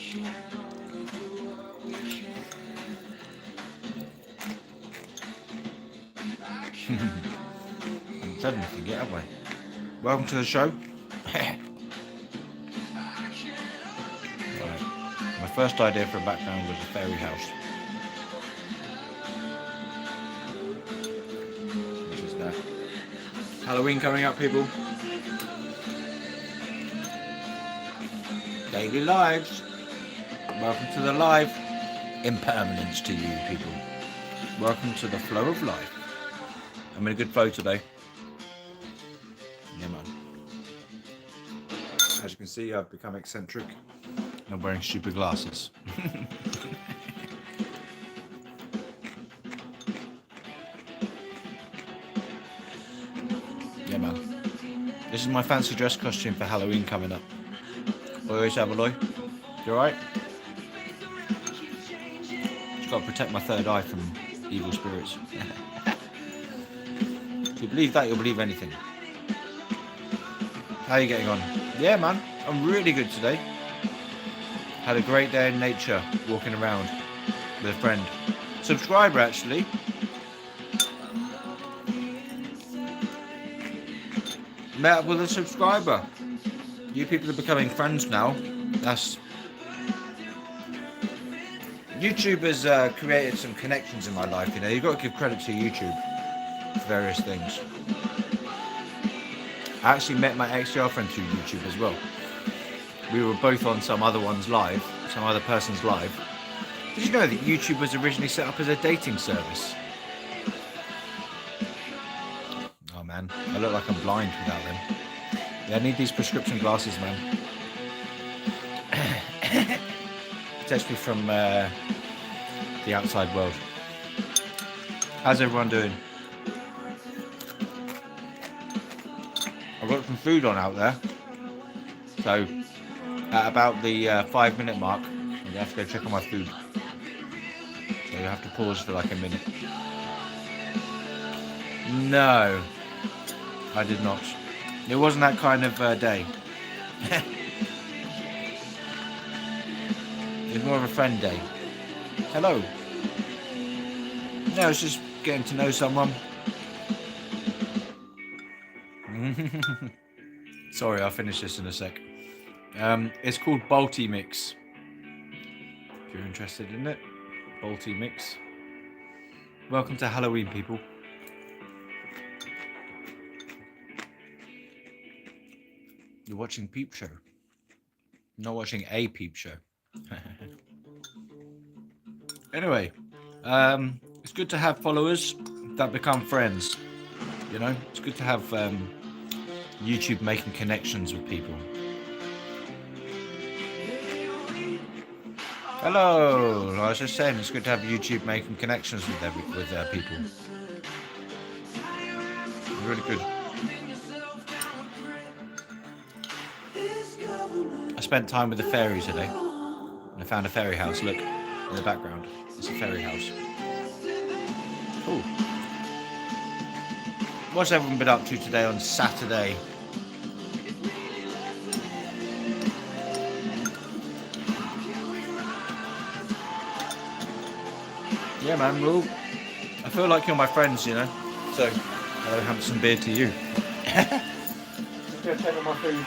I'm said anything yet, have I? Welcome to the show. Right. My first idea for a background was a fairy house. Which is that. Halloween coming up, people. Daily lives. Welcome to the live. Impermanence to you, people. Welcome to the flow of life. I'm in a good flow today. Yeah, man. As you can see, I've become eccentric. I'm wearing stupid glasses. Yeah, man. This is my fancy dress costume for Halloween coming up. Oi, Sabaloy. You alright? Just got to protect my third eye from evil spirits. If you believe that, you'll believe anything. How are you getting on? Yeah, man. I'm really good today. Had a great day in nature, walking around with a friend. Subscriber, actually. Met up with a subscriber. You people are becoming friends now. YouTube has created some connections in my life, you know. You've got to give credit to YouTube for various things. I actually met my ex-girlfriend through YouTube as well. We were both on some other person's live. Did you know that YouTube was originally set up as a dating service? Oh man, I look like I'm blind without them. Yeah, I need these prescription glasses, man. Protects me from the outside world. How's everyone doing? I've got some food on out there. So, at about the 5-minute mark, I'm going to have to go check on my food. So you have to pause for like a minute. No, I did not. It wasn't that kind of day. It was more of a friend day. Hello. No, it's just getting to know someone. Sorry, I'll finish this in a sec. It's called Balti Mix. If you're interested in it, Balti Mix. Welcome to Halloween, people. You're watching Peep Show. Not watching a Peep Show. Anyway, it's good to have followers that become friends. You know, it's good to have YouTube making connections with people. Hello, I was just saying it's good to have YouTube making connections with people. Really good. I spent time with the fairies today, and I found a fairy house. Look, in the background, it's a fairy house. Cool. What's everyone been up to today on Saturday? Yeah, man. Well, I feel like you're my friends, you know. So I'll have some beer to you. Just gonna check on my food.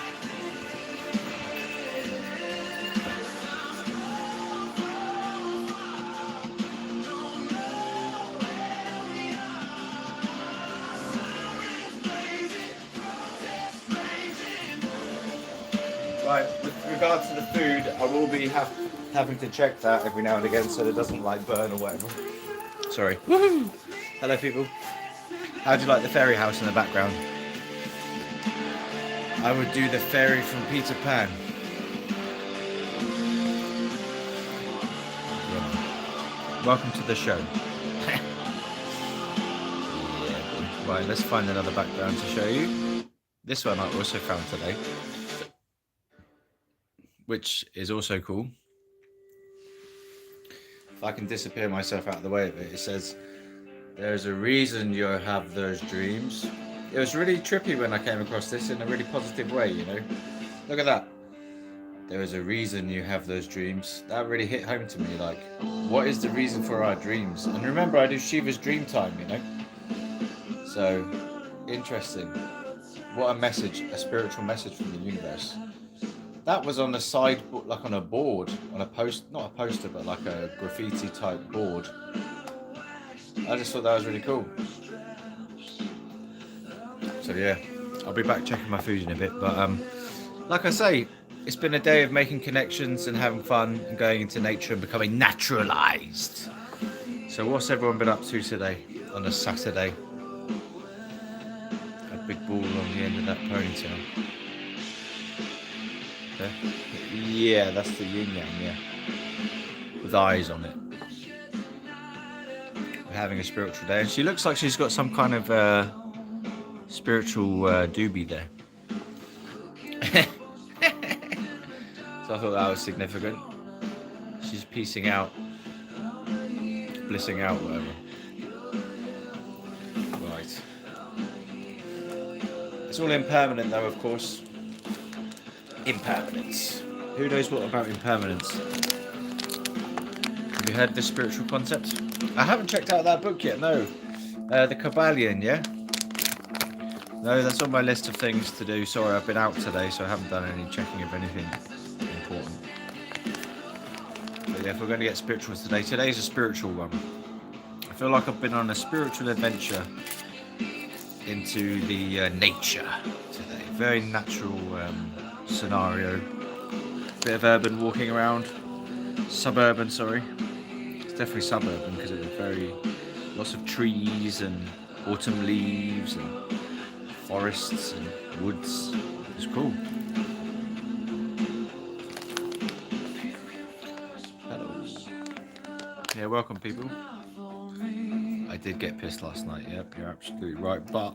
Right, with regards to the food, I will be having to check that every now and again so it doesn't like burn or whatever. Sorry. Woohoo! Hello, people. How do you like the fairy house in the background? I would do the fairy from Peter Pan. Yeah. Welcome to the show. Yeah, boy. Right, let's find another background to show you. This one I also found today, which is also cool. If I can disappear myself out of the way of it, it says, "There's a reason you have those dreams." It was really trippy when I came across this in a really positive way, you know. Look at that. there is a reason you have those dreams. That really hit home to me. Like, what is the reason for our dreams? And remember, I do Shiva's Dream Time, you know? So, interesting. What a message, a spiritual message from the universe. That was on the side, like on a board, on a post, not a poster, but like a graffiti type board. I just thought that was really cool. So yeah, I'll be back checking my food in a bit. But like I say, it's been a day of making connections and having fun and going into nature and becoming naturalized. So what's everyone been up to today on a Saturday? A big ball on the end of that ponytail. There. Yeah, that's the yin yang, yeah. With eyes on it. We're having a spiritual day. And she looks like she's got some kind of spiritual doobie there. So I thought that was significant. She's piecing out. Blissing out, whatever. Right. It's all impermanent though, of course. Impermanence. Who knows what about impermanence? Have you heard this spiritual concept? I haven't checked out that book yet, no. The Kabbalion, yeah? No, that's on my list of things to do. Sorry, I've been out today, so I haven't done any checking of anything important. But yeah, if we're going to get spiritual today, today's a spiritual one. I feel like I've been on a spiritual adventure into the nature today. Very natural scenario. Bit of urban walking around. Suburban, sorry. It's definitely suburban because it was lots of trees and autumn leaves and forests and woods. It was cool. Hello. Yeah, welcome people. I did get pissed last night, yep, you're absolutely right, but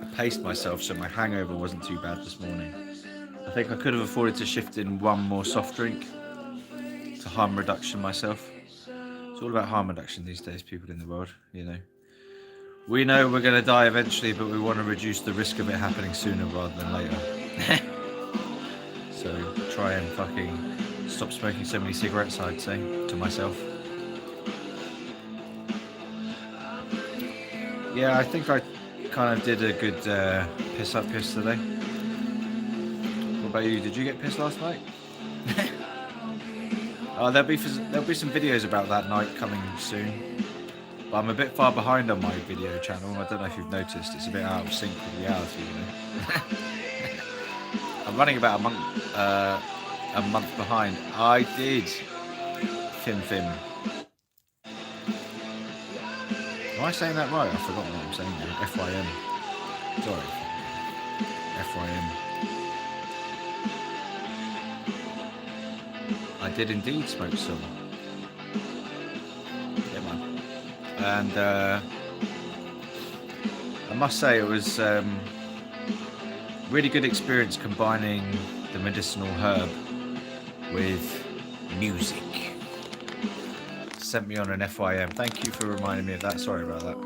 I paced myself so my hangover wasn't too bad this morning. I think I could have afforded to shift in one more soft drink to harm reduction myself. It's all about harm reduction these days, people in the world, you know. We know we're going to die eventually, but we want to reduce the risk of it happening sooner rather than later. So try and fucking stop smoking so many cigarettes, I'd say, to myself. Yeah, I think I kind of did a good piss up yesterday. What about you? Did you get pissed last night? There'll be some videos about that night coming soon. But I'm a bit far behind on my video channel. I don't know if you've noticed. It's a bit out of sync with reality, you know. I'm running about a month behind. I did Fim. Am I saying that right? I've forgotten what I'm saying now. FYM. Sorry. FYM. I did indeed smoke some. Yeah, man. And I must say it was really good experience combining the medicinal herb with music. Sent me on an FYM. Thank you for reminding me of that. Sorry about that.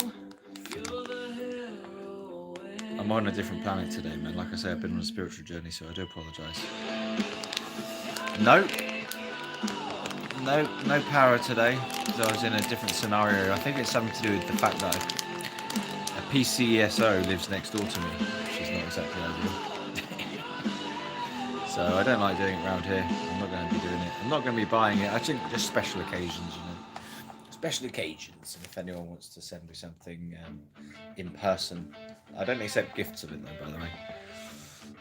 I'm on a different planet today, man. Like I say, I've been on a spiritual journey, so I do apologise. No power today, because I was in a different scenario. I think it's something to do with the fact that a PCSO lives next door to me, which is not exactly ideal. So I don't like doing it around here. I'm not going to be doing it. I'm not going to be buying it. I think just special occasions, you know. Special occasions, and if anyone wants to send me something in person. I don't accept gifts of it though, by the way.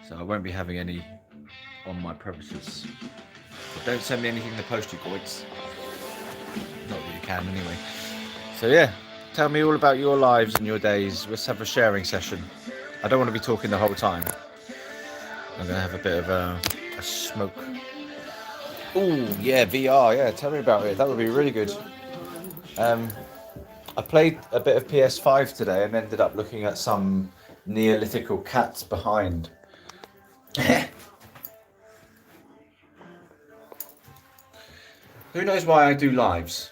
So I won't be having any on my premises. But don't send me anything in the post, you goits. Not that you can anyway. So yeah, tell me all about your lives and your days. Let's have a sharing session. I don't want to be talking the whole time. I'm going to have a bit of a smoke. Ooh, yeah, VR, yeah, tell me about it. That would be really good. I played a bit of PS5 today and ended up looking at some Neolithical cats behind. Who knows why I do lives?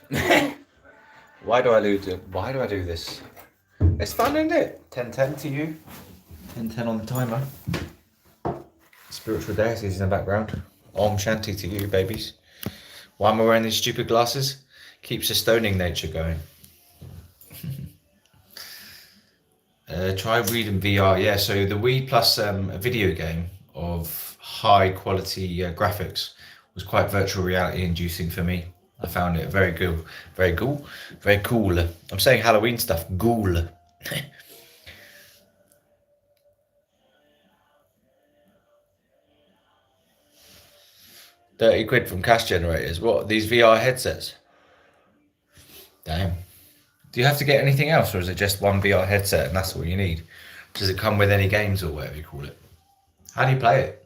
Why do I do this? It's fun, isn't it? 10:10 to you. 10:10 on the timer. Spiritual deities in the background. Om Shanti to you, babies. Why am I wearing these stupid glasses? Keeps the stoning nature going. Try reading VR. Yeah, so the Wii Plus a video game of high quality graphics was quite virtual reality inducing for me. I found it very cool. Very cool. Very cool. I'm saying Halloween stuff. Ghoul. 30 quid from cash generators. What, these VR headsets? Damn. Do you have to get anything else, or is it just one VR headset and that's all you need? Does it come with any games or whatever you call it? How do you play it?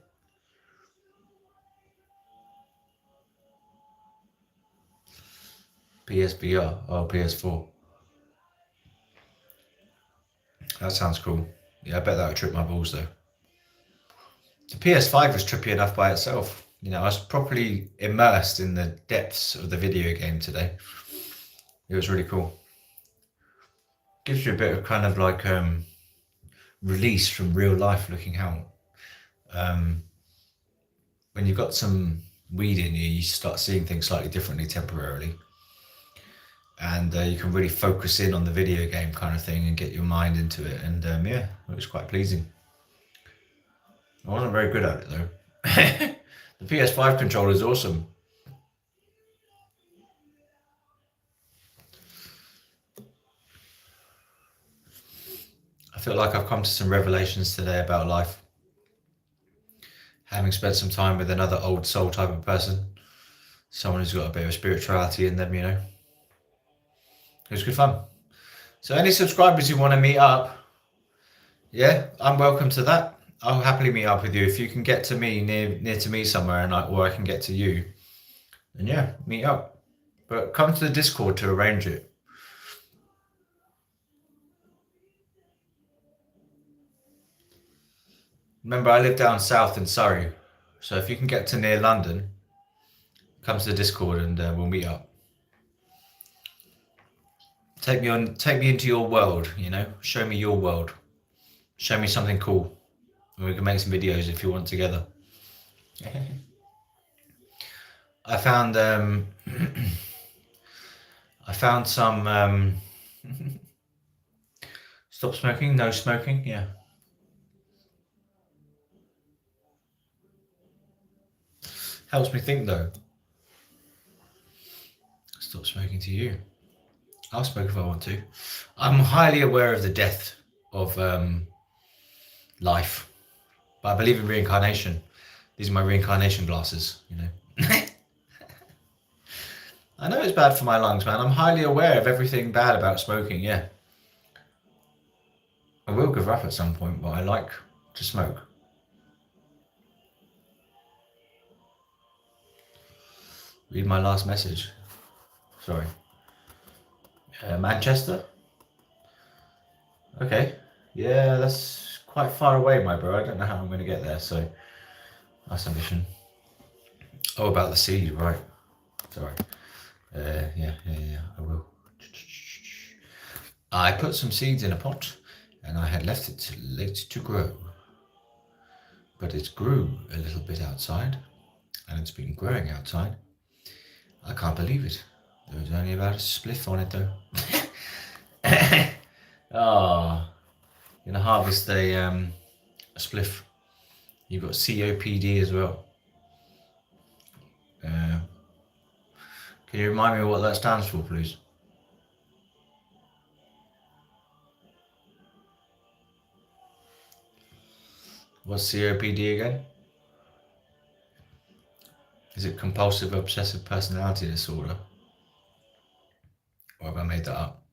PSVR. Oh, PS4. That sounds cool. Yeah, I bet that would trip my balls though. The PS5 was trippy enough by itself. You know, I was properly immersed in the depths of the video game today. It was really cool. Gives you a bit of kind of like release from real life looking out. When you've got some weed in you, you start seeing things slightly differently temporarily. And you can really focus in on the video game kind of thing and get your mind into it. And yeah, it was quite pleasing. I wasn't very good at it though. The PS5 controller is awesome. I feel like I've come to some revelations today about life. Having spent some time with another old soul type of person, someone who's got a bit of spirituality in them, you know. It was good fun. So any subscribers who want to meet up, yeah, I'm welcome to that. I'll happily meet up with you. If you can get to me near to me somewhere, or I can get to you, then yeah, meet up. But come to the Discord to arrange it. Remember, I live down south in Surrey, so if you can get to near London, come to the Discord and we'll meet up. Take me into your world. You know, show me your world. Show me something cool, and we can make some videos if you want together. I found some stop smoking, no smoking. Yeah. Helps me think though. Stop smoking to you. I'll smoke if I want to. I'm highly aware of the death of life, but I believe in reincarnation. These are my reincarnation glasses, you know. I know it's bad for my lungs, man. I'm highly aware of everything bad about smoking, yeah. I will give up at some point, but I like to smoke. Read my last message. Sorry. Manchester? Okay. Yeah, that's quite far away, my bro. I don't know how I'm going to get there, so that's a mission. Oh, about the seed, right. Sorry. Yeah, I will. I put some seeds in a pot, and I had left it till late to grow. But it grew a little bit outside, and it's been growing outside. I can't believe it. There was only about a spliff on it, though. Oh, you're gonna harvest a spliff. You've got COPD as well. Can you remind me what that stands for, please? What's COPD again? Is it compulsive obsessive personality disorder? Or have I made that up?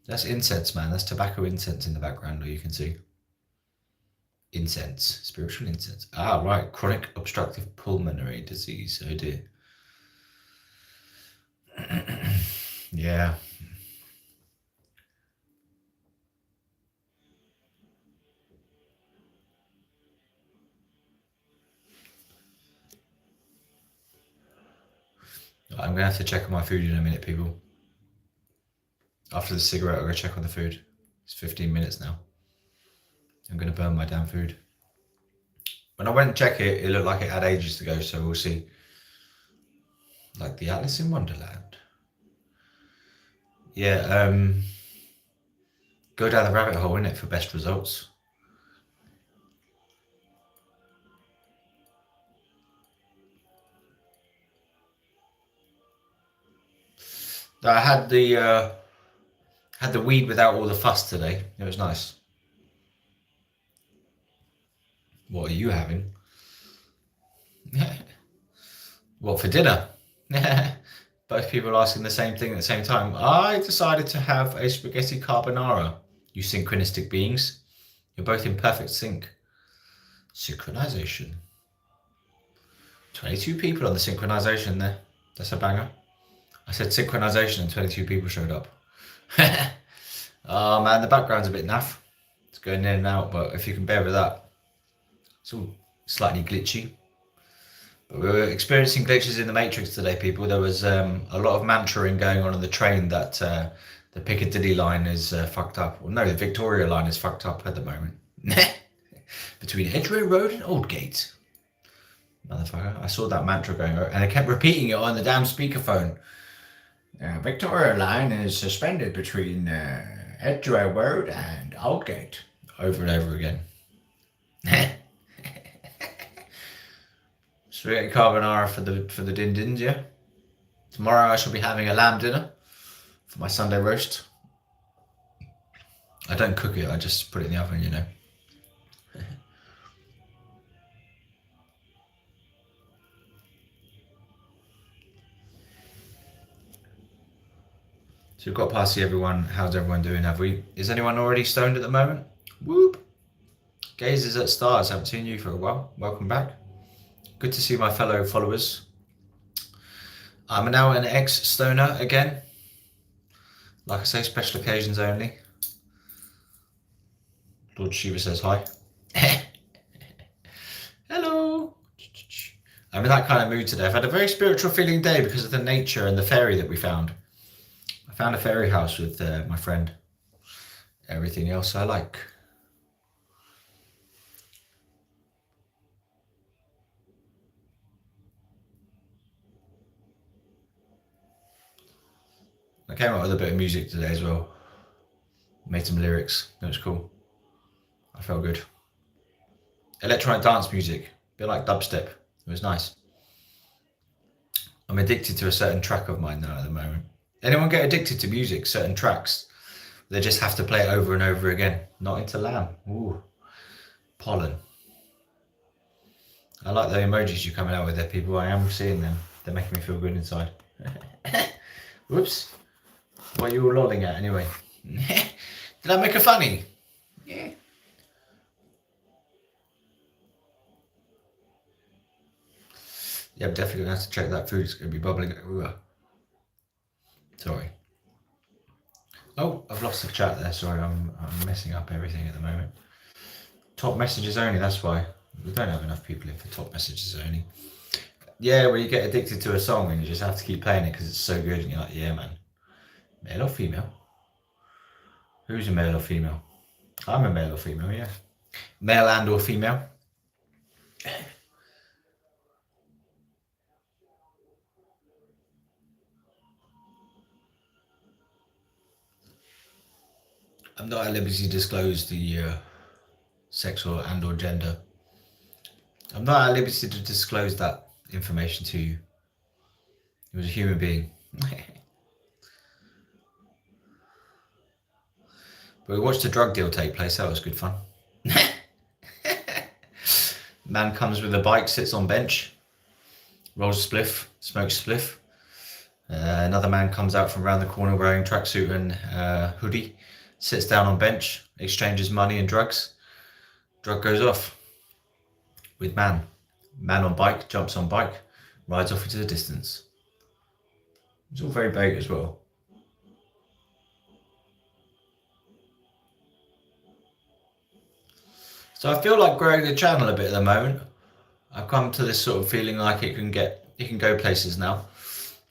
That's incense, man. That's tobacco incense in the background, or you can see. Incense, spiritual incense. Ah, right. Chronic obstructive pulmonary disease. Oh dear. Yeah. I'm going to have to check on my food in a minute, people. After the cigarette, I'll go check on the food. It's 15 minutes now. I'm going to burn my damn food. When I went and check it, it looked like it had ages to go, so we'll see. Like the Alice in Wonderland. Yeah, go down the rabbit hole, innit, for best results. I had the weed without all the fuss today. It was nice. What are you having? What for dinner? Both people are asking the same thing at the same time. I decided to have a spaghetti carbonara. You synchronistic beings. You're both in perfect sync. Synchronization. 22 people on the synchronization there. That's a banger. I said synchronization and 22 people showed up. Oh man, the background's a bit naff. It's going in and out, but if you can bear with that. It's all slightly glitchy. But we were experiencing glitches in the Matrix today, people. There was a lot of mantraing going on the train that the Piccadilly line is fucked up. Well, no, the Victoria line is fucked up at the moment. Between Edgware Road and Aldgate. Motherfucker. I saw that mantra going, and I kept repeating it on the damn speakerphone. Victoria line is suspended between Edgware Road and Aldgate. Over and over again. Spaghetti carbonara for the din-dins, yeah? Tomorrow I shall be having a lamb dinner for my Sunday roast. I don't cook it, I just put it in the oven, you know. So we've got past the everyone. How's everyone doing? Is anyone already stoned at the moment? Whoop! Gazes at stars. Haven't seen you for a while. Welcome back. Good to see my fellow followers. I'm now an ex-stoner again. Like I say, special occasions only. Lord Shiva says hi. Hello. I'm in that kind of mood today. I've had a very spiritual feeling day because of the nature and the fairy that we found. I found a fairy house with my friend. Everything else I like. I came up with a bit of music today as well. Made some lyrics. It was cool. I felt good. Electronic dance music. A bit like dubstep. It was nice. I'm addicted to a certain track of mine now at the moment. Anyone get addicted to music, certain tracks? They just have to play it over and over again. Not into lamb. Ooh. Pollen. I like the emojis you're coming out with there, people. I am seeing them. They're making me feel good inside. Whoops. What are you all lolling at anyway? Did I make a funny? Yeah. Yeah, I'm definitely going to have to check that food. It's going to be bubbling. Ooh. Sorry. Oh, I've lost the chat there. Sorry, I'm messing up everything at the moment. Top messages only, that's why. We don't have enough people in for top messages only. Yeah, where you get addicted to a song and you just have to keep playing it because it's so good and you're like, yeah, man. Male or female? Who's a male or female? I'm a male or female, yeah. Male and or female. I'm not at liberty to disclose the sexual and or gender. I'm not at liberty to disclose that information to you. He was a human being. But we watched a drug deal take place. That was good fun. Man comes with a bike, sits on bench, rolls a spliff, smokes a spliff. Another man comes out from around the corner wearing tracksuit and hoodie, sits down on bench, exchanges money and drugs. Drug goes off with man. Man on bike, jumps on bike, rides off into the distance. It's all very vague as well. So I feel like growing the channel a bit at the moment. I've come to this sort of feeling like it can go places now.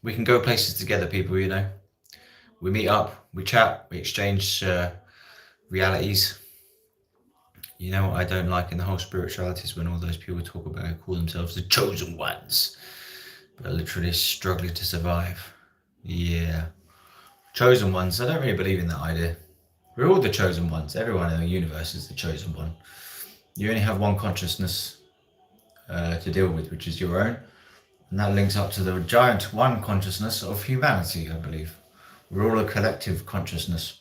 We can go places together, people, you know. We meet up, we chat, we exchange realities. You know what I don't like in the whole spirituality is when all those people talk about, call themselves the chosen ones, but are literally struggling to survive. Yeah. Chosen ones, I don't really believe in that idea. We're all the chosen ones. Everyone in the universe is the chosen one. You only have one consciousness to deal with, which is your own. And that links up to the giant one consciousness of humanity, I believe. We're all a collective consciousness.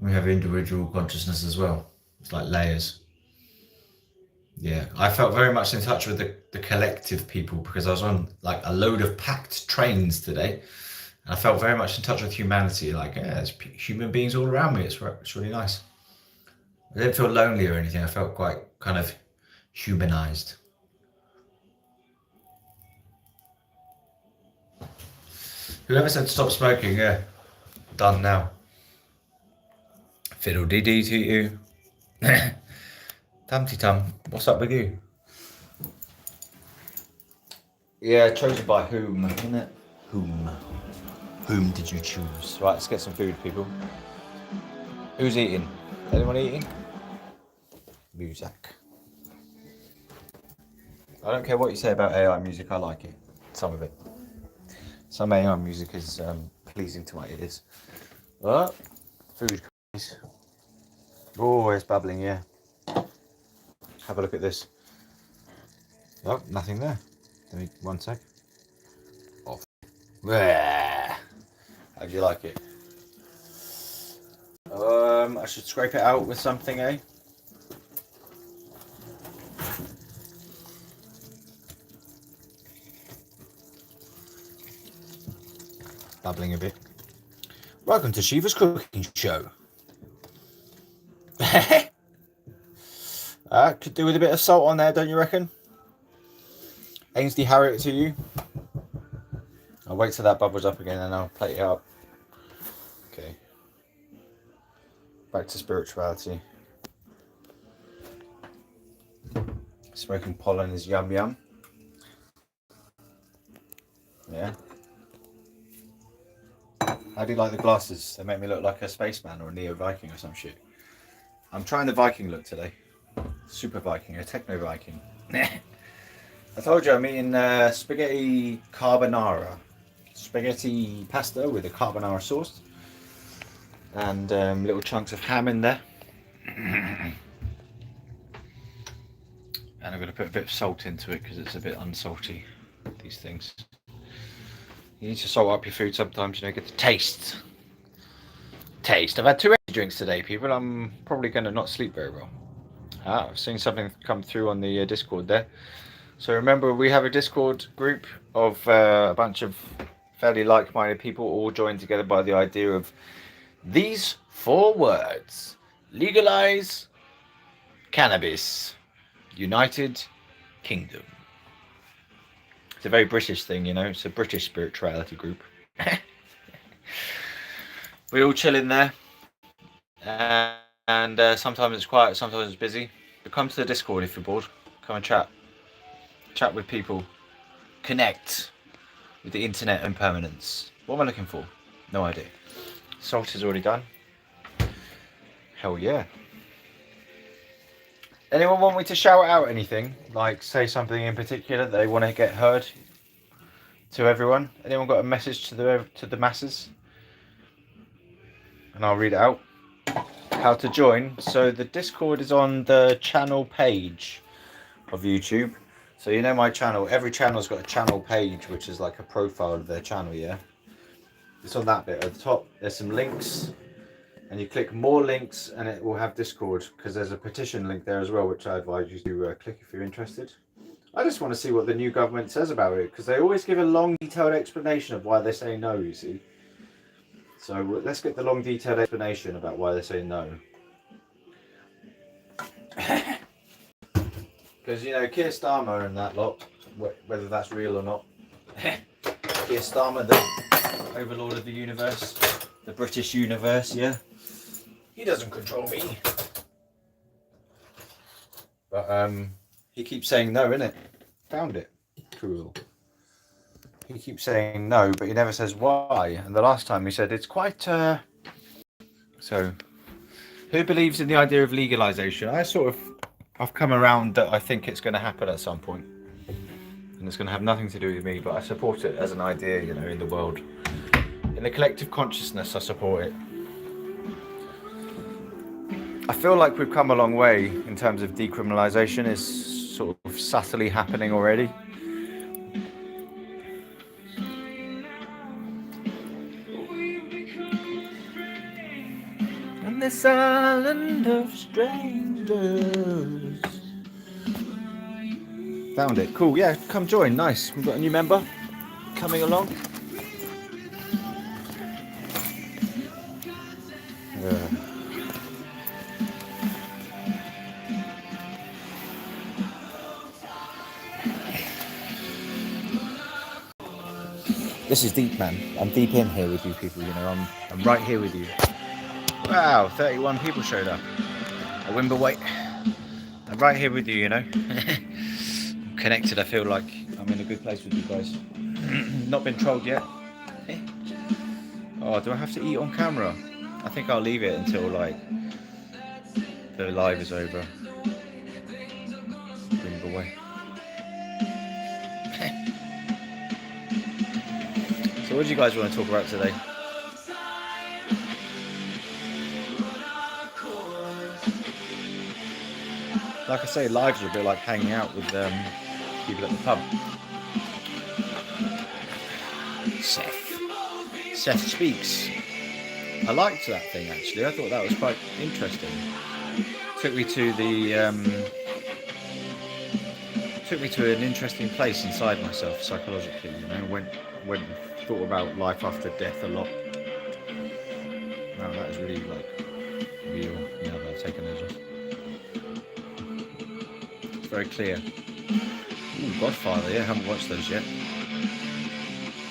We have individual consciousness as well. It's like layers. Yeah, I felt very much in touch with the collective people because I was on like a load of packed trains today. And I felt very much in touch with humanity. Like, yeah, there's human beings all around me. It's really nice. I didn't feel lonely or anything. I felt quite kind of humanized. Whoever said stop smoking, yeah, done now. Fiddle dee dee to you. Tumty tum, what's up with you? Yeah, chosen by whom, isn't it? Whom? Whom did you choose? Right, let's get some food, people. Who's eating? Anyone eating? Music. I don't care what you say about AI music, I like it. Some of it. Some AI music is pleasing to my ears. What? Food, please. Oh, it's bubbling, yeah. Have a look at this. Oh, nothing there. Let me, one sec. Off. How do you like it? I should scrape it out with something, eh? Bubbling a bit. Welcome to Shiva's cooking show. Could do with a bit of salt on there, don't you reckon? Ainsley Harriet to you. I'll wait till that bubbles up again and I'll plate it up. Okay. Back to spirituality. Smoking pollen is yum yum. Yeah. How do you like the glasses? They make me look like a spaceman or a neo-Viking or some shit. I'm trying the Viking look today. Super Viking, a techno Viking. I told you I'm eating spaghetti carbonara. Spaghetti pasta with a carbonara sauce. And little chunks of ham in there. And I'm going to put a bit of salt into it because it's a bit unsalty, these things. You need to salt up your food sometimes, you know, get the taste. I've had 2 energy drinks today, people. I'm probably going to not sleep very well. I've seen something come through on the Discord there. So remember, we have a Discord group of a bunch of fairly like-minded people all joined together by the idea of these 4 words. Legalize cannabis. United Kingdom. It's a very British thing, you know. It's a British spirituality group. We all chill in there. And sometimes it's quiet, sometimes it's busy. But come to the Discord if you're bored. Come and chat. Chat with people. Connect with the internet impermanence. What am I looking for? No idea. Salt is already done. Hell yeah. Anyone want me to shout out anything? Like say something in particular that they want to get heard to everyone? Anyone got a message to the masses? And I'll read it out. How to join. So the Discord is on the channel page of YouTube. So you know my channel, every channel's got a channel page which is like a profile of their channel, yeah? It's on that bit at the top. There's some links and you click more links and it will have Discord because there's a petition link there as well which I advise you to click if you're interested. I just want to see what the new government says about it because they always give a long detailed explanation of why they say no, you see. So let's get the long detailed explanation about why they say no. Because, you know, Keir Starmer and that lot, whether that's real or not. Keir Starmer, the overlord of the universe, the British universe, yeah. He doesn't control me. But he keeps saying no, innit? Found it. Cool. He keeps saying no, but he never says why. And the last time he said it's quite... So, Who believes in the idea of legalization? I've come around that I think it's going to happen at some point, and it's going to have nothing to do with me. But I support it as an idea, you know, in the world, in the collective consciousness. I support it. I feel like we've come a long way in terms of decriminalisation. Is sort of subtly happening already. On this island of strangers. Found it. Cool. Yeah, come join. Nice. We've got a new member coming along. This is deep, man. I'm deep in here with you people, you know. I'm right here with you. Wow, 31 people showed up. A Wimber wait. I'm right here with you, you know. I'm connected. I feel like I'm in a good place with you guys. Not been trolled yet. Oh, do I have to eat on camera? I think I'll leave it until like the live is over. Wimber wait. So what do you guys want to talk about today? Like I say, lives are a bit like hanging out with people at the pub. Seth speaks. I liked that thing actually. I thought that was quite interesting. Took me to an interesting place inside myself psychologically. You know, went and thought about life after death a lot. Wow, that is really like real. Yeah, I've taken those off. It's very clear. Ooh, Godfather. Yeah, I haven't watched those yet.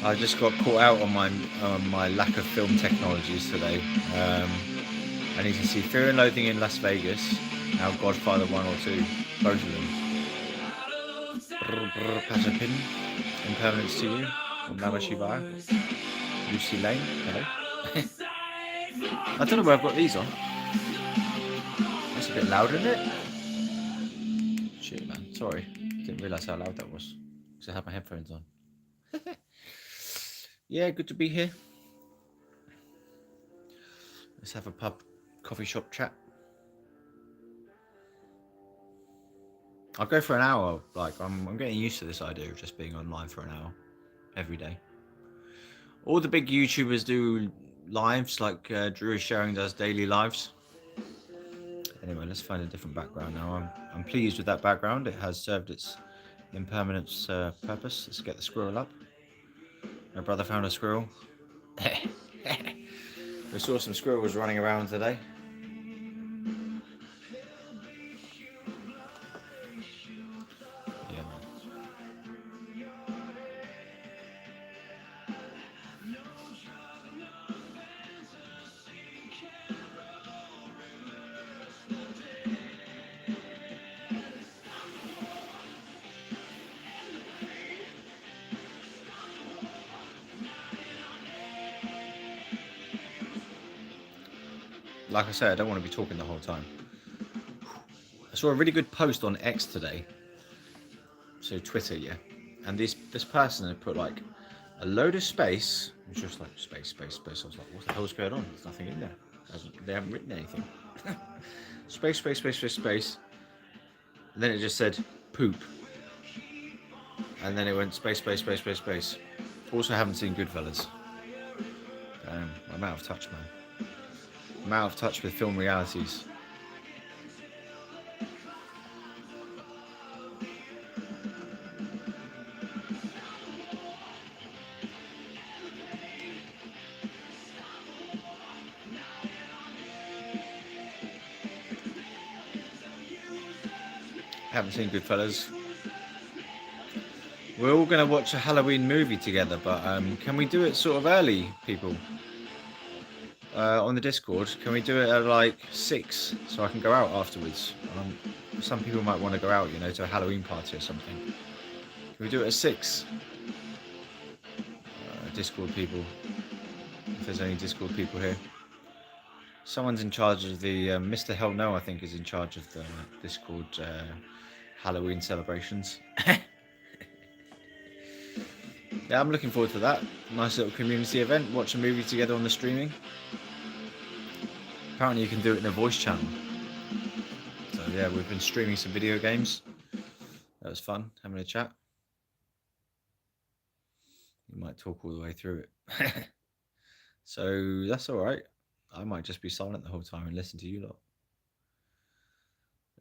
I just got caught out on my lack of film technologies today. I need to see Fear and Loathing in Las Vegas. Now Godfather 1 or 2, both of them. Patapin, Impermanence to you. Mama Shiva. Lucy Lane. Hello. I don't know where I've got these on. That's a bit loud, isn't it? Shit, man. Sorry. Didn't realise how loud that was. Because I had my headphones on. Yeah, good to be here. Let's have a pub coffee shop chat. I'll go for an hour. Like I'm getting used to this idea of just being online for an hour every day. All the big YouTubers do lives, like Drew is sharing does daily lives. Anyway, let's find a different background now. I'm pleased with that background. It has served its impermanence purpose. Let's get the squirrel up. My brother found a squirrel. We saw some squirrels running around today. Yeah, man. Like I said, I don't want to be talking the whole time. I saw a really good post on X today. So Twitter, yeah. And this person had put like a load of space. It was just like space. I was like, what the hell's going on? There's nothing in there. They haven't written anything. Space. And then it just said poop. And then it went space. Also haven't seen Goodfellas. I'm out of touch, man. I'm out of touch with film realities. Haven't seen Goodfellas. We're all going to watch a Halloween movie together, but can we do it sort of early, people? On the Discord, can we do it at like 6 so I can go out afterwards? Some people might want to go out, you know, to a Halloween party or something. Can we do it at 6? Discord people, if there's any Discord people here. Someone's in charge of the Mr. Hell No, I think, is in charge of the Discord Halloween celebrations. Yeah, I'm looking forward to that. Nice little community event. Watch a movie together on the streaming. Apparently, you can do it in a voice channel. So yeah, we've been streaming some video games. That was fun, having a chat. You might talk all the way through it. So that's all right. I might just be silent the whole time and listen to you lot.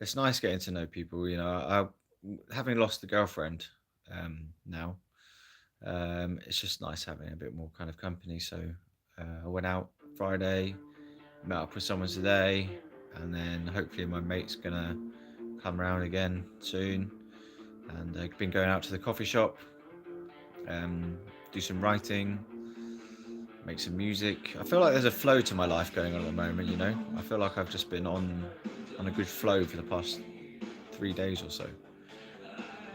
It's nice getting to know people. You know, having lost a girlfriend now, it's just nice having a bit more kind of company. So I went out Friday, met up with someone today, and then hopefully my mate's gonna come around again soon. And I've been going out to the coffee shop, do some writing, make some music. I feel like there's a flow to my life going on at the moment, you know. I feel like I've just been on a good flow for the past 3 days or so.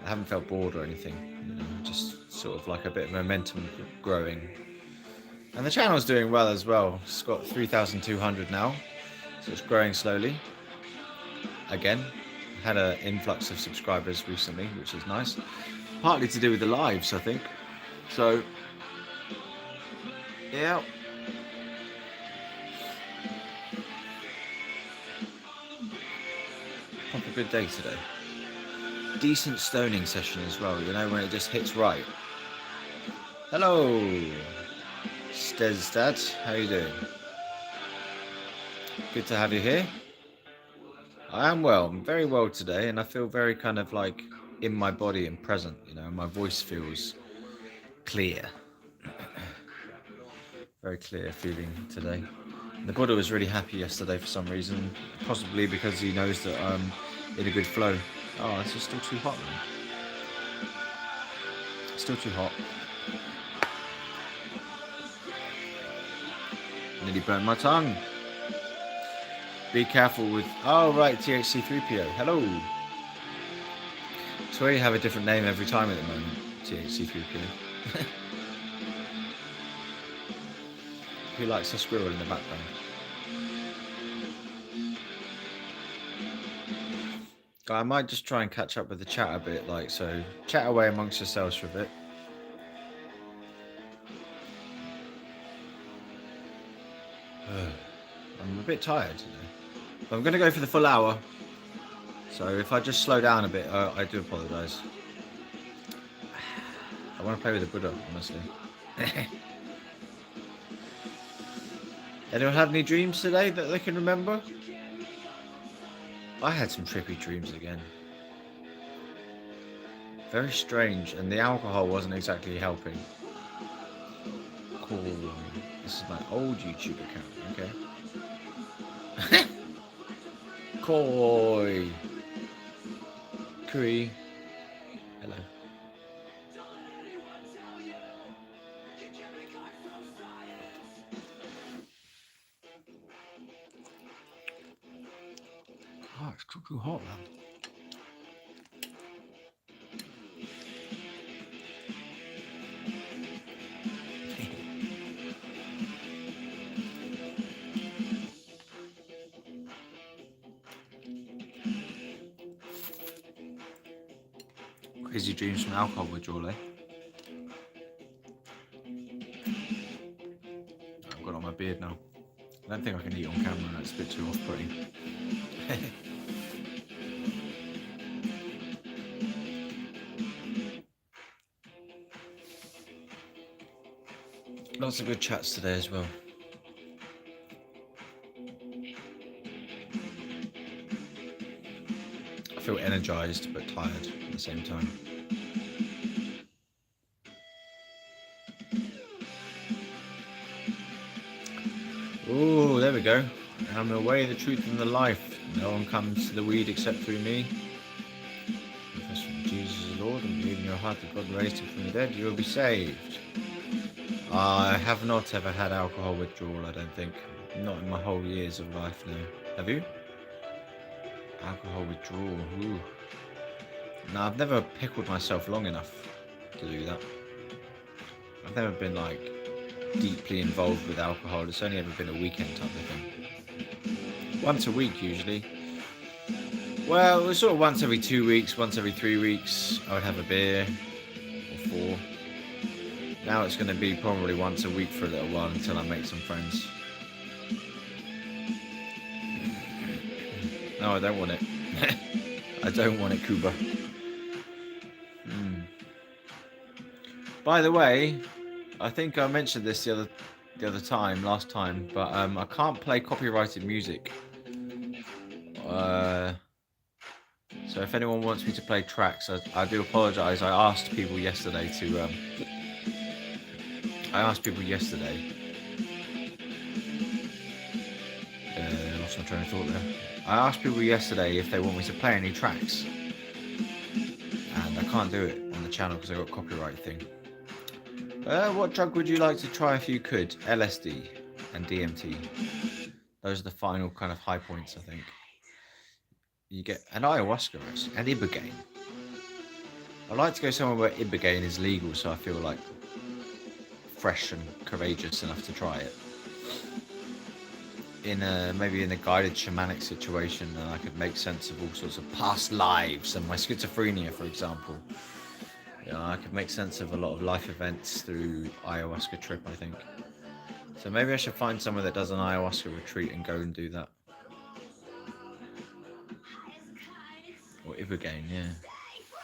I haven't felt bored or anything, you know, just sort of like a bit of momentum growing. And the channel's doing well as well. It's got 3,200 now, so it's growing slowly. Again, had an influx of subscribers recently, which is nice. Partly to do with the lives, I think. So, yeah. Proper good day today. Decent stoning session as well, you know, when it just hits right. Hello, Stezdad, how you doing? Good to have you here. I am well, I'm very well today, and I feel very kind of like in my body and present, you know, my voice feels clear. Very clear feeling today. The Buddha was really happy yesterday for some reason, possibly because he knows that I'm in a good flow. Oh, this is still too hot, man. Still too hot. Nearly burnt my tongue. Be careful with... Oh, right, THC3PO. Hello. I swear you have a different name every time at the moment, THC3PO. Who likes a squirrel in the background? I might just try and catch up with the chat a bit, like, so chat away amongst yourselves for a bit. I'm a bit tired today. But I'm going to go for the full hour. So if I just slow down a bit, I do apologise. I want to play with the Buddha, honestly. Anyone have any dreams today that they can remember? I had some trippy dreams again. Very strange, and the alcohol wasn't exactly helping. Cool. This is my old YouTube account, okay? Koi. Kui. Hello. Oh, it's too hot, man. Crazy dreams from alcohol withdrawal, eh? I've got it on my beard now. I don't think I can eat on camera, that's a bit too off-putting. Lots of good chats today as well. I feel energized but tired at the same time. Oh, there we go. I'm the way, the truth, and the life. No one comes to the weed except through me. Confess Jesus is Lord and believe in your heart that God raised him from the dead, you will be saved. I have not ever had alcohol withdrawal, I don't think. Not in my whole years of life, no. Have you? Alcohol withdrawal, ooh. No, I've never pickled myself long enough to do that. I've never been like deeply involved with alcohol. It's only ever been a weekend type of thing. Once a week usually. Well, it was sort of once every 2 weeks, once every 3 weeks. I would have a beer or 4. Now it's going to be probably once a week for a little while until I make some friends. No, I don't want it. I don't want it, Cuba. By the way, I think I mentioned this the other time, last time, but I can't play copyrighted music. So if anyone wants me to play tracks, I do apologise. I asked people yesterday. Lost my train of thought there. I asked people yesterday if they want me to play any tracks, and I can't do it on the channel because I got a copyright thing. What drug would you like to try if you could? LSD and DMT. Those are the final kind of high points, I think. You get an ayahuasca and ibogaine. I'd like to go somewhere where ibogaine is legal, so I feel like fresh and courageous enough to try it. Maybe in a guided shamanic situation, and I could make sense of all sorts of past lives and my schizophrenia, for example. I could make sense of a lot of life events through ayahuasca trip, I think. So maybe I should find somewhere that does an ayahuasca retreat and go and do that. Or ibogaine, yeah.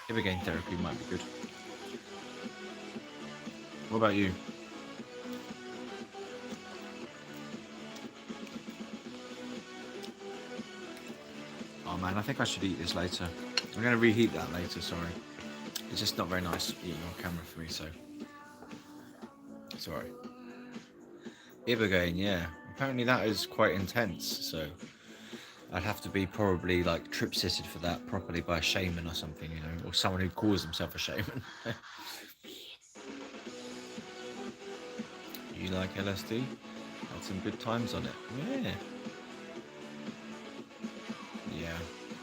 Ibogaine therapy might be good. What about you? Oh man, I think I should eat this later. I'm going to reheat that later, sorry. It's just not very nice eating on camera for me, so... Sorry. Ibogaine, yeah. Apparently that is quite intense, so... I'd have to be probably like trip-sitted for that properly by a shaman or something, you know, or someone who calls himself a shaman. You like LSD? Had some good times on it. Yeah. Yeah,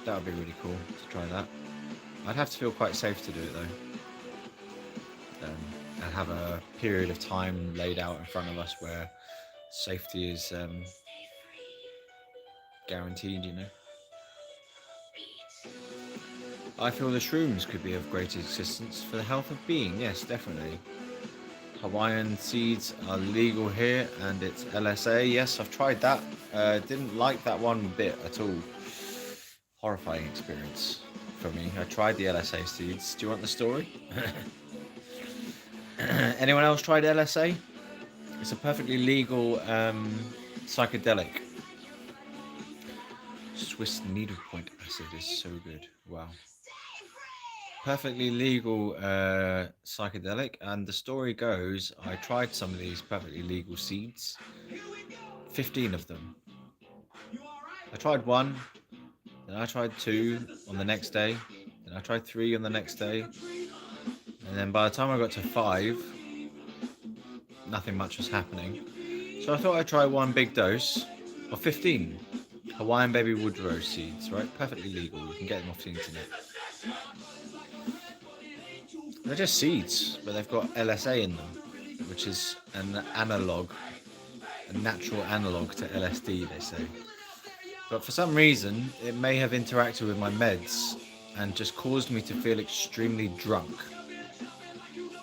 that would be really cool to try that. I'd have to feel quite safe to do it though. And have a period of time laid out in front of us where safety is guaranteed, you know. I feel the shrooms could be of great assistance for the health of being. Yes, definitely. Hawaiian seeds are legal here, and it's LSA. Yes, I've tried that. Didn't like that one bit at all. Horrifying experience for me. I tried the LSA seeds. Do you want the story? Anyone else tried LSA? It's a perfectly legal psychedelic. Swiss needlepoint acid is so good. Wow. Perfectly legal psychedelic, and the story goes, I tried some of these perfectly legal seeds. 15 of them. I tried 1, then I tried 2 on the next day, then I tried 3 on the next day, and then by the time I got to 5, nothing much was happening. So I thought I'd try 1 big dose of 15 Hawaiian baby woodrose seeds, right? Perfectly legal. You can get them off the internet. They're just seeds, but they've got LSA in them, which is an analog, a natural analog to LSD, they say. But for some reason, it may have interacted with my meds and just caused me to feel extremely drunk,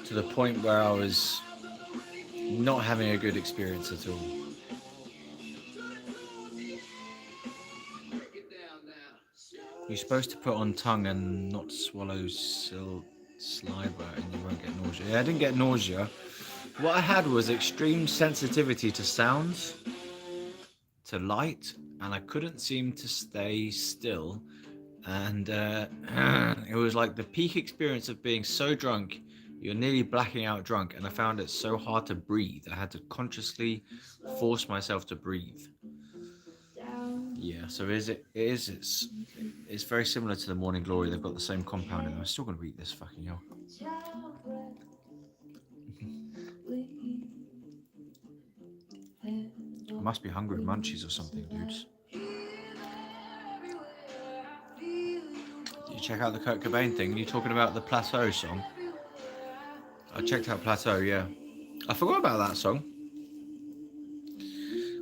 to the point where I was not having a good experience at all. You're supposed to put on tongue and not swallow saliva, and you won't get nausea. Yeah, I didn't get nausea. What I had was extreme sensitivity to sounds, to light, and I couldn't seem to stay still. And it was like the peak experience of being so drunk, you're nearly blacking out drunk, and I found it so hard to breathe. I had to consciously force myself to breathe. Yeah, so it's very similar to the Morning Glory. They've got the same compound in them. I'm still going to eat this, fucking hell. I must be hungry with munchies or something, dudes. Did you check out the Kurt Cobain thing? Are you talking about the Plateau song? I checked out Plateau, yeah. I forgot about that song.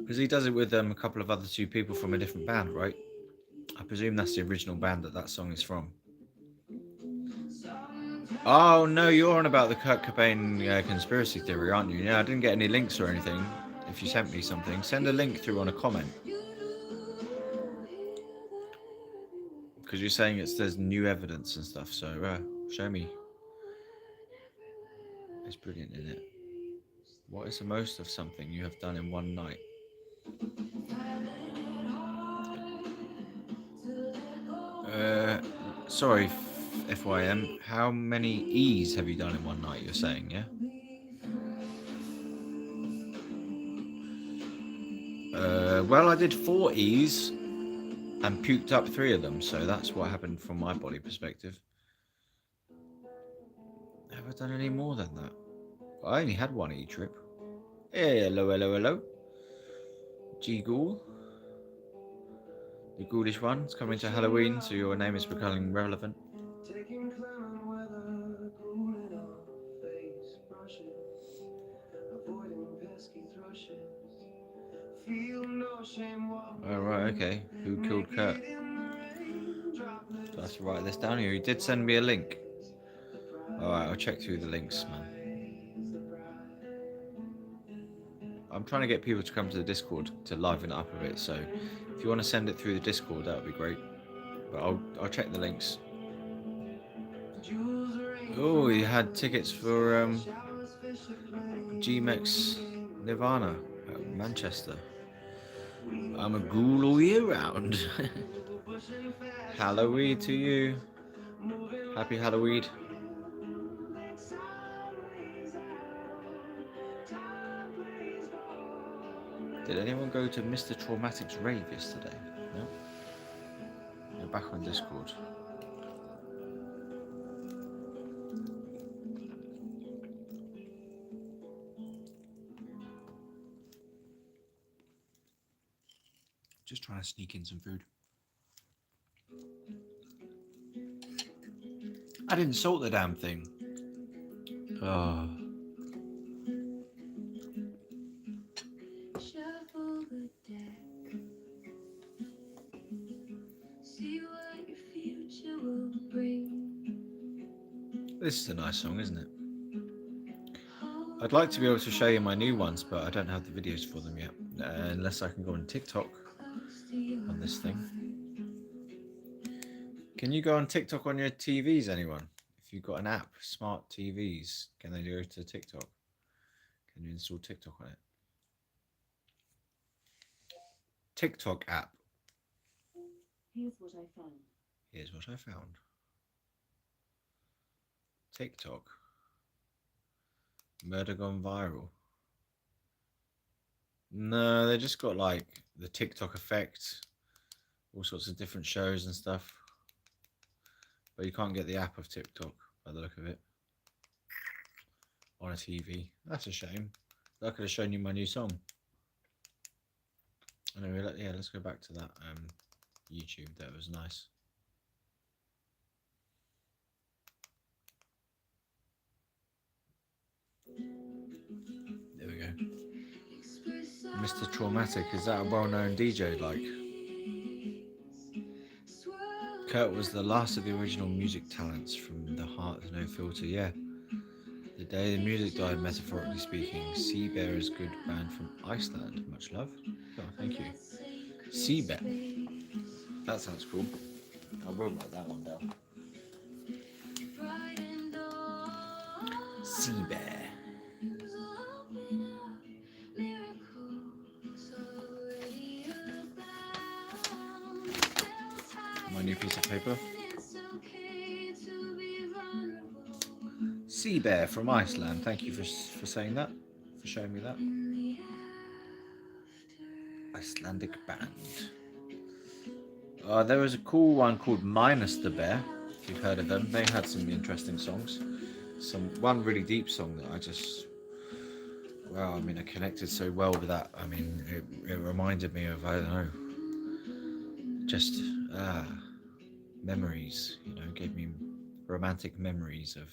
Because he does it with a couple of other two people from a different band, right? I presume that's the original band that song is from. Oh no, you're on about the Kurt Cobain conspiracy theory, aren't you? Yeah, I didn't get any links or anything. If you sent me something, send a link through on a comment. Because you're saying there's new evidence and stuff, so show me. It's brilliant, isn't it? What is the most of something you have done in one night? Sorry, FYM. How many E's have you done in one night? You're saying, yeah? Well, I did 4 E's and puked up 3 of them, so that's what happened from my body perspective. Have I done any more than that? I only had 1 E trip. Hey, hello, hello, hello. G-Ghoul. The ghoulish one. It's coming to Halloween, so your name is becoming relevant. Alright, okay. Who killed Kurt? Do I have to write this down here? You did send me a link. Alright, I'll check through the links, man. I'm trying to get people to come to the Discord to liven it up a bit, so if you want to send it through the Discord, that would be great. But I'll check the links. Oh, you had tickets for G-Mex Nirvana at Manchester. I'm a ghoul all year round. Halloween to you. Happy Halloween. Did anyone go to Mr. Traumatic's rave yesterday? No? You're back on Discord. Just trying to sneak in some food. I didn't salt the damn thing. Oh. This is a nice song, isn't it? I'd like to be able to show you my new ones, but I don't have the videos for them yet. Unless I can go on TikTok on this thing. Can you go on TikTok on your TVs, anyone? If you've got an app, smart TVs, can they go to TikTok? Can you install TikTok on it? TikTok app. Here's what I found. Here's what I found. TikTok. Murder gone viral. No, they just got like the TikTok effect, all sorts of different shows and stuff. But you can't get the app of TikTok by the look of it on a TV. That's a shame. I could have shown you my new song. Anyway, yeah, let's go back to that YouTube. That was nice. There we go. Mr. Traumatic, is that a well-known DJ like? Kurt was the last of the original music talents from the Heart No Filter, yeah. The day the music died, metaphorically speaking. Sea Bear is a good band from Iceland. Much love. Oh, thank you. Sea Bear. That sounds cool. I will write that one down. Sea Bear. My new piece of paper. Sea Bear from Iceland. Thank you for saying that, for showing me that. Icelandic band. There was a cool one called Minus the Bear. If you've heard of them, they had some interesting songs. One really deep song that I just, well, I mean, I connected so well with that. I mean, it reminded me of, I don't know, just memories. You know, gave me romantic memories of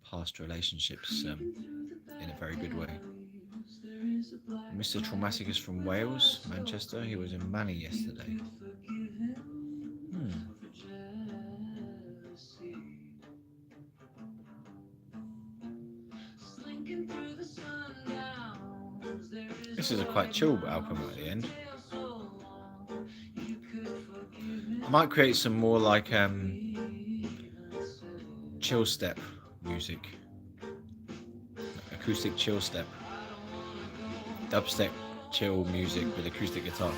past relationships in a very good way. Mr. Traumatic is from Wales, Manchester. He was in Manny yesterday. This is a quite chill album at the end. I might create some more like chill step music, acoustic chill step, dubstep chill music with acoustic guitar.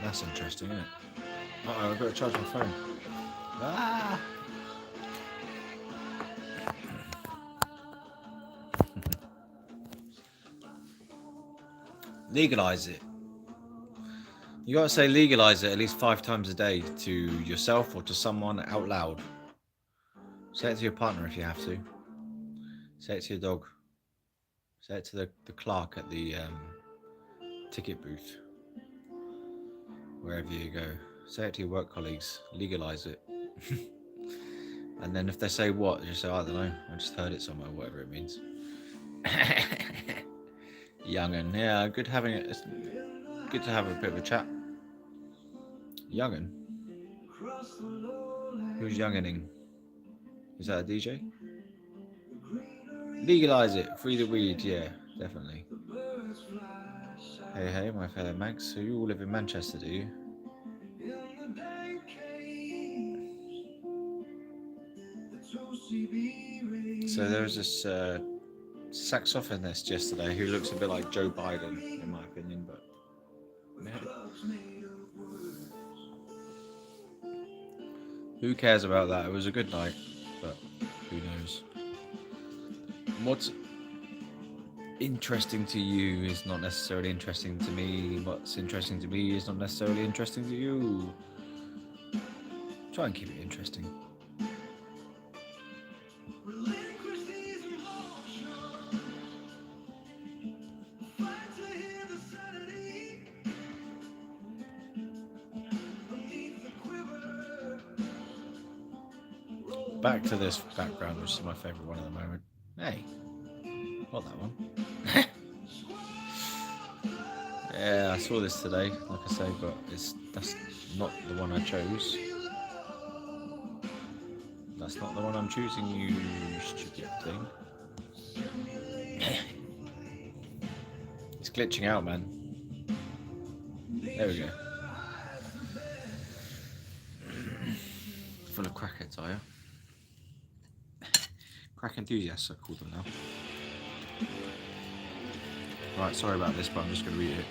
That's interesting, isn't it? Uh-oh, I've got to charge my phone. Ah! Legalize it. You gotta say legalize it at least 5 times a day to yourself or to someone out loud. Say it to your partner if you have to. Say it to your dog. Say it to the clerk at the ticket booth. Wherever you go. Say it to your work colleagues. Legalize it. And then if they say what, just say, I don't know. I just heard it somewhere, whatever it means. Young'un. Yeah, good having it. It's good to have a bit of a chat. Young'un? Who's young'uning? Is that a DJ? Legalize it. Free the weed. Yeah, definitely. Hey, hey, my fellow Mags. So you all live in Manchester, do you? So there was this saxophonist yesterday who looks a bit like Joe Biden, in my opinion, but who cares about that? It was a good night, but who knows? What's interesting to you is not necessarily interesting to me. What's interesting to me is not necessarily interesting to you. Try and keep it interesting. Back to this background, which is my favourite one at the moment. Hey, not that one. Yeah, I saw this today, like I say, but that's not the one I chose. That's not the one I'm choosing, you stupid thing. It's glitching out, man. There we go. Full of crackheads, are you? Crack enthusiasts, I call them now. Right, sorry about this, but I'm just going to read it.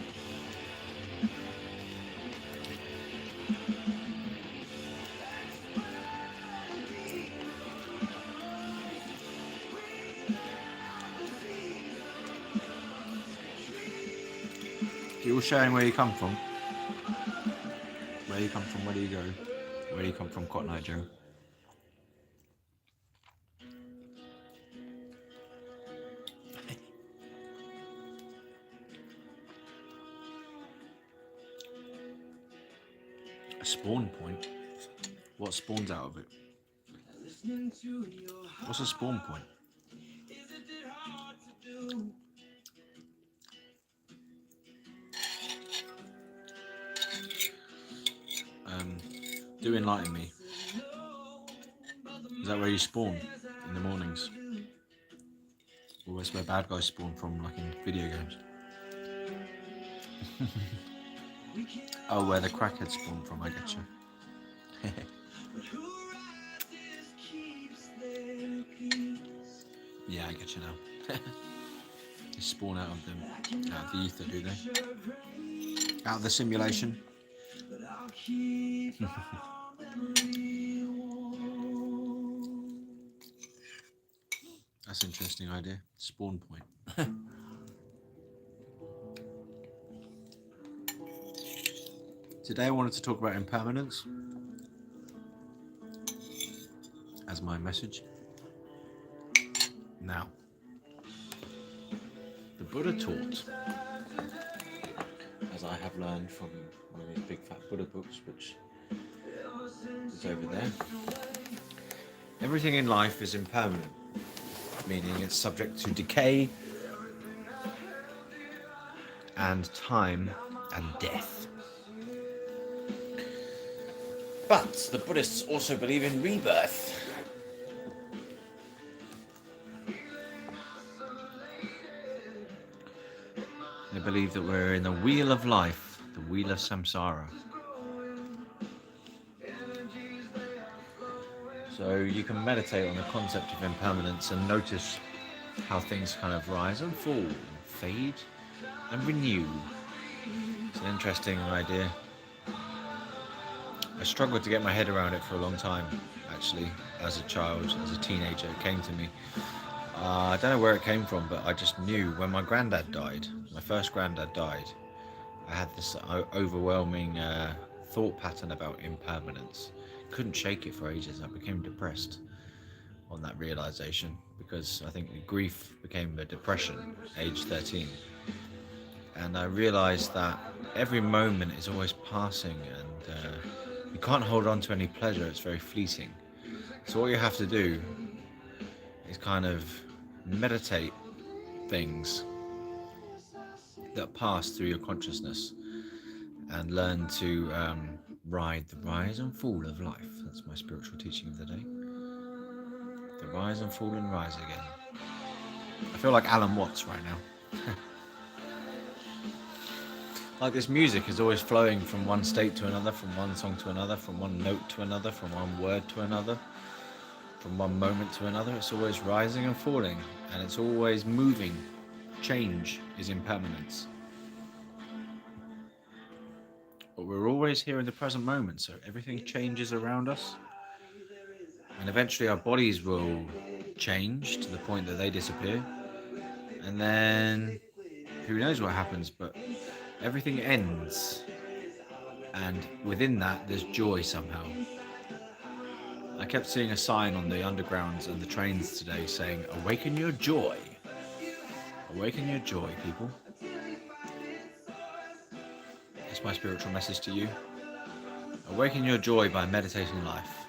You're all sharing where you come from. Where you come from, where do you go? Where do you come from, Cotton Eye Joe? A spawn point? What spawns out of it? What's a spawn point? Do enlighten me. Is that where you spawn in the mornings? Or that's where bad guys spawn from, like in video games? Oh, where the crackheads spawn from, I get you. Yeah, I get you now. They spawn out of the ether, do they? Out of the simulation. That's an interesting idea. Spawn point. Today I wanted to talk about impermanence as my message. Now, the Buddha taught, as I have learned from one of these big fat Buddha books, which is over there, everything in life is impermanent, meaning it's subject to decay and time and death. But the Buddhists also believe in rebirth. They believe that we're in the wheel of life, the wheel of samsara. So you can meditate on the concept of impermanence and notice how things kind of rise and fall, and fade and renew. It's an interesting idea. I struggled to get my head around it for a long time, actually, as a child, as a teenager. It came to me. I don't know where it came from, but I just knew when my granddad died, my first granddad died, I had this overwhelming thought pattern about impermanence. Couldn't shake it for ages. I became depressed on that realization because I think grief became a depression, age 13. And I realized that every moment is always passing and you can't hold on to any pleasure, it's very fleeting. So what you have to do is kind of meditate things that pass through your consciousness and learn to ride the rise and fall of life. That's my spiritual teaching of the day. The rise and fall and rise again. I feel like Alan Watts right now. Like this music is always flowing from one state to another, from one song to another, from one note to another, from one word to another, from one moment to another. It's always rising and falling, and it's always moving. Change is impermanence. But we're always here in the present moment, so everything changes around us. And eventually our bodies will change to the point that they disappear. And then who knows what happens, but everything ends. And within that, there's joy somehow. I kept seeing a sign on the undergrounds and the trains today saying, "Awaken your joy." Awaken your joy, people. That's my spiritual message to you. Awaken your joy by meditating life.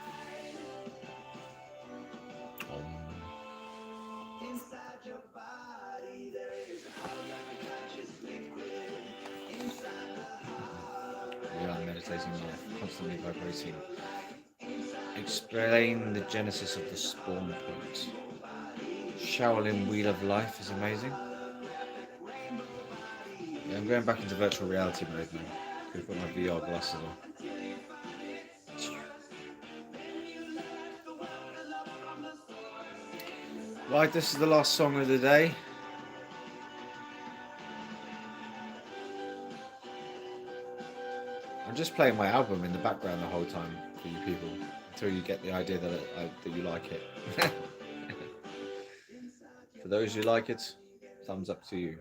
We are meditating life, constantly vibrating. Explain the genesis of the spawn point. Shaolin Wheel of Life is amazing. Yeah, I'm going back into virtual reality mode now. I've got my VR glasses on. Right, this is the last song of the day. I'm just playing my album in the background the whole time for you people until you get the idea that you like it. For those who like it, thumbs up to you.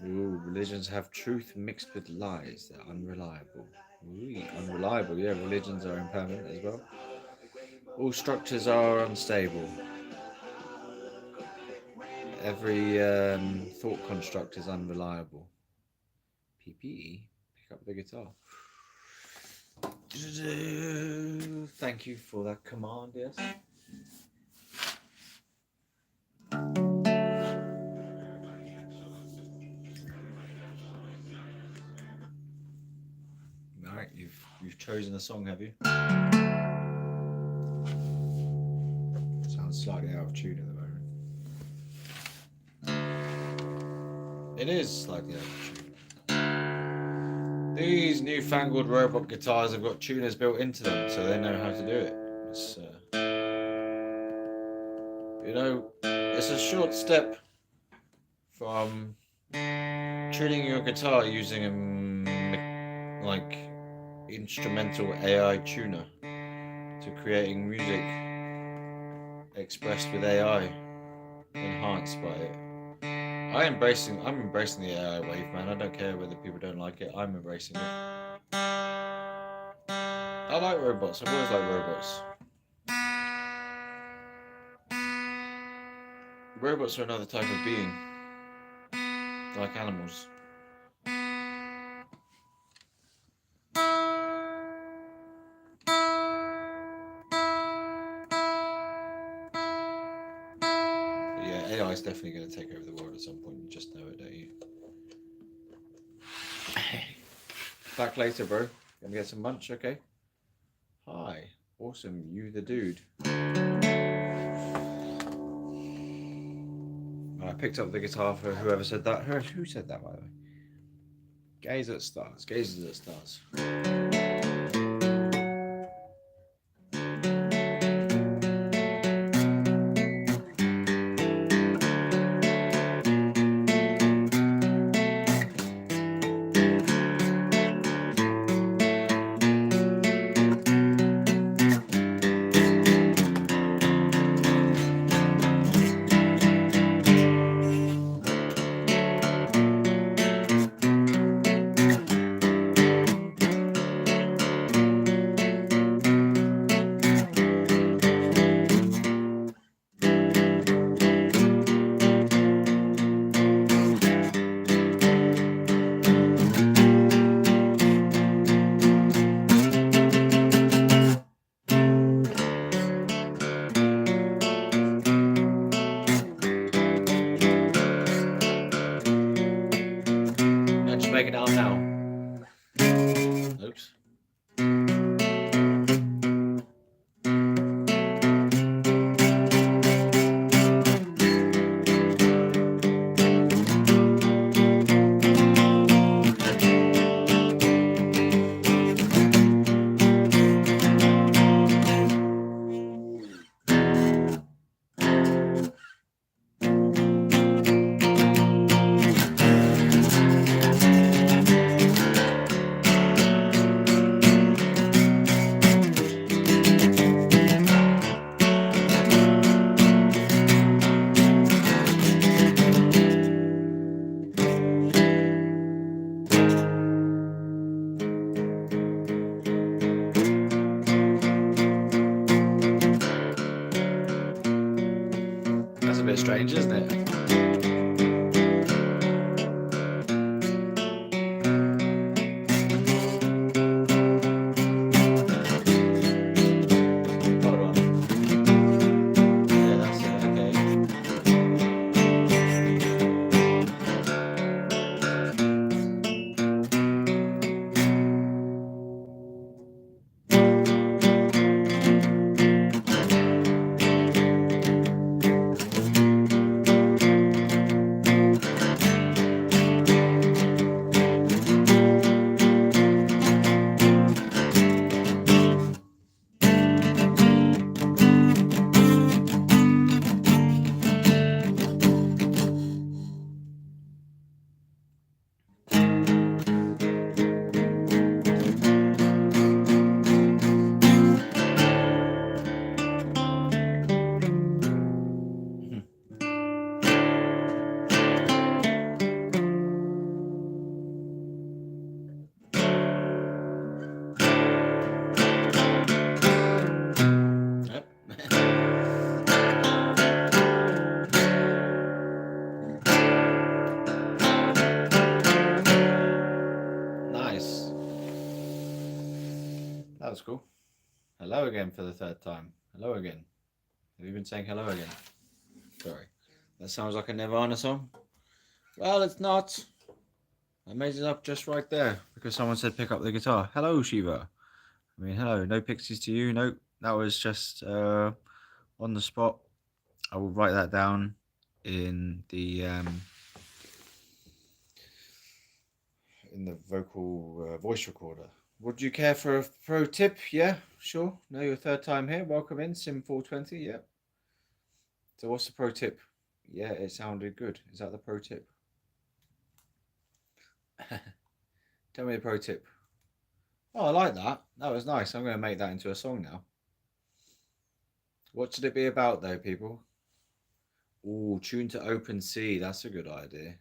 Ooh, religions have truth mixed with lies. They're unreliable. Ooh, unreliable. Yeah, religions are impermanent as well. All structures are unstable. Every thought construct is unreliable. PPE, pick up the guitar. Thank you for that command, yes. Alright, you've chosen a song, have you? Sounds slightly out of tune at the moment. It is slightly out of tune. These newfangled robot guitars have got tuners built into them, so they know how to do it. It's, it's a short step from tuning your guitar using a instrumental AI tuner to creating music expressed with AI, enhanced by it. I'm embracing the AI wave, man. I don't care whether people don't like it. I'm embracing it. I like robots. I've always liked robots. Robots are another type of being, like animals. But yeah, AI is definitely going to take over the world at some point. You just know it, don't you? Back later, bro. Gonna get some lunch, okay? Hi. Awesome. You the dude. I picked up the guitar for whoever said that. Who said that, by the way? Gaze at stars. Gazes at stars. Let's make it out now. Oops. That's a bit strange, isn't it? Hold on. Yeah, that's it. Okay. Yep. Nice. That was cool. Hello again for the third time. Hello again. Have you been saying hello again? Sorry. That sounds like a Nirvana song. Well, it's not. I made it up just right there because someone said pick up the guitar. Hello, Shiva. I mean, hello. No pixies to you. Nope. That was just on the spot. I will write that down in the vocal voice recorder. Would you care for a pro tip? Yeah, sure. No, your third time here. Welcome in, Sim420. Yep. So what's the pro tip? Yeah, it sounded good. Is that the pro tip? Tell me the pro tip. Oh, I like that. That was nice. I'm going to make that into a song now. What should it be about, though, people? Ooh, tune to open C. That's a good idea.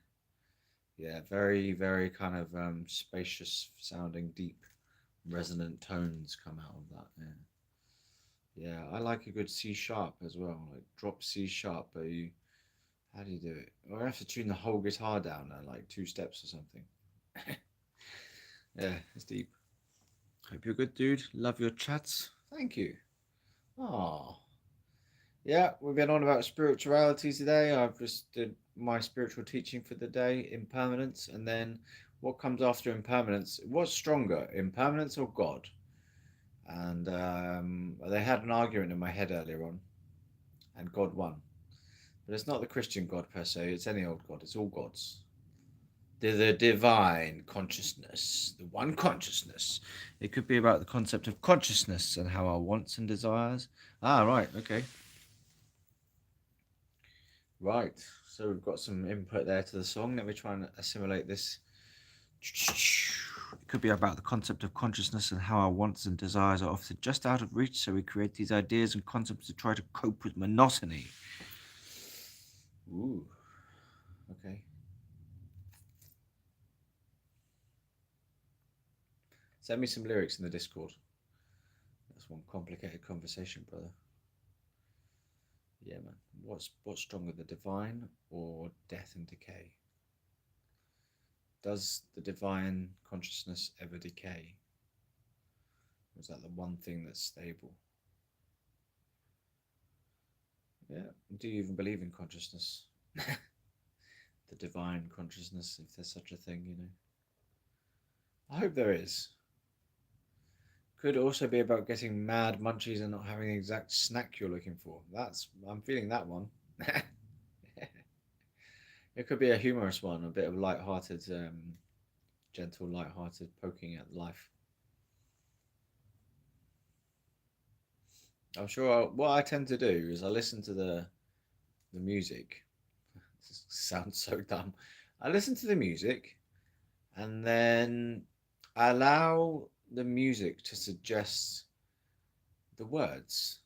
Yeah, very, very kind of spacious sounding, deep, resonant tones come out of that. Yeah. Yeah, I like a good C sharp as well. Like drop C sharp, but you, how do you do it? Or I have to tune the whole guitar down at like 2 steps or something. Yeah, it's deep. Hope you're good, dude. Love your chats. Thank you. Oh, Yeah, we've been on about spirituality today. I've just did my spiritual teaching for the day, impermanence, and then what comes after impermanence? What's stronger, impermanence or God? And they had an argument in my head earlier on, and God won. But it's not the Christian God per se, it's any old God, it's all gods. The divine consciousness, the one consciousness. It could be about the concept of consciousness and how our wants and desires. Ah, right, okay. Right, so we've got some input there to the song. Let me try and assimilate this. It could be about the concept of consciousness and how our wants and desires are often just out of reach, so we create these ideas and concepts to try to cope with monotony. Ooh, okay. Send me some lyrics in the Discord. That's one complicated conversation, brother. Yeah, man. What's stronger, the divine or death and decay? Does the divine consciousness ever decay? Or is that the one thing that's stable? Yeah. Do you even believe in consciousness? The divine consciousness, if there's such a thing, you know. I hope there is. Could also be about getting mad munchies and not having the exact snack you're looking for. I'm feeling that one. It could be a humorous one, a bit of light-hearted, gentle, light-hearted poking at life. I'm sure what I tend to do is I listen to the music. This sounds so dumb. I listen to the music and then I allow the music to suggest the words.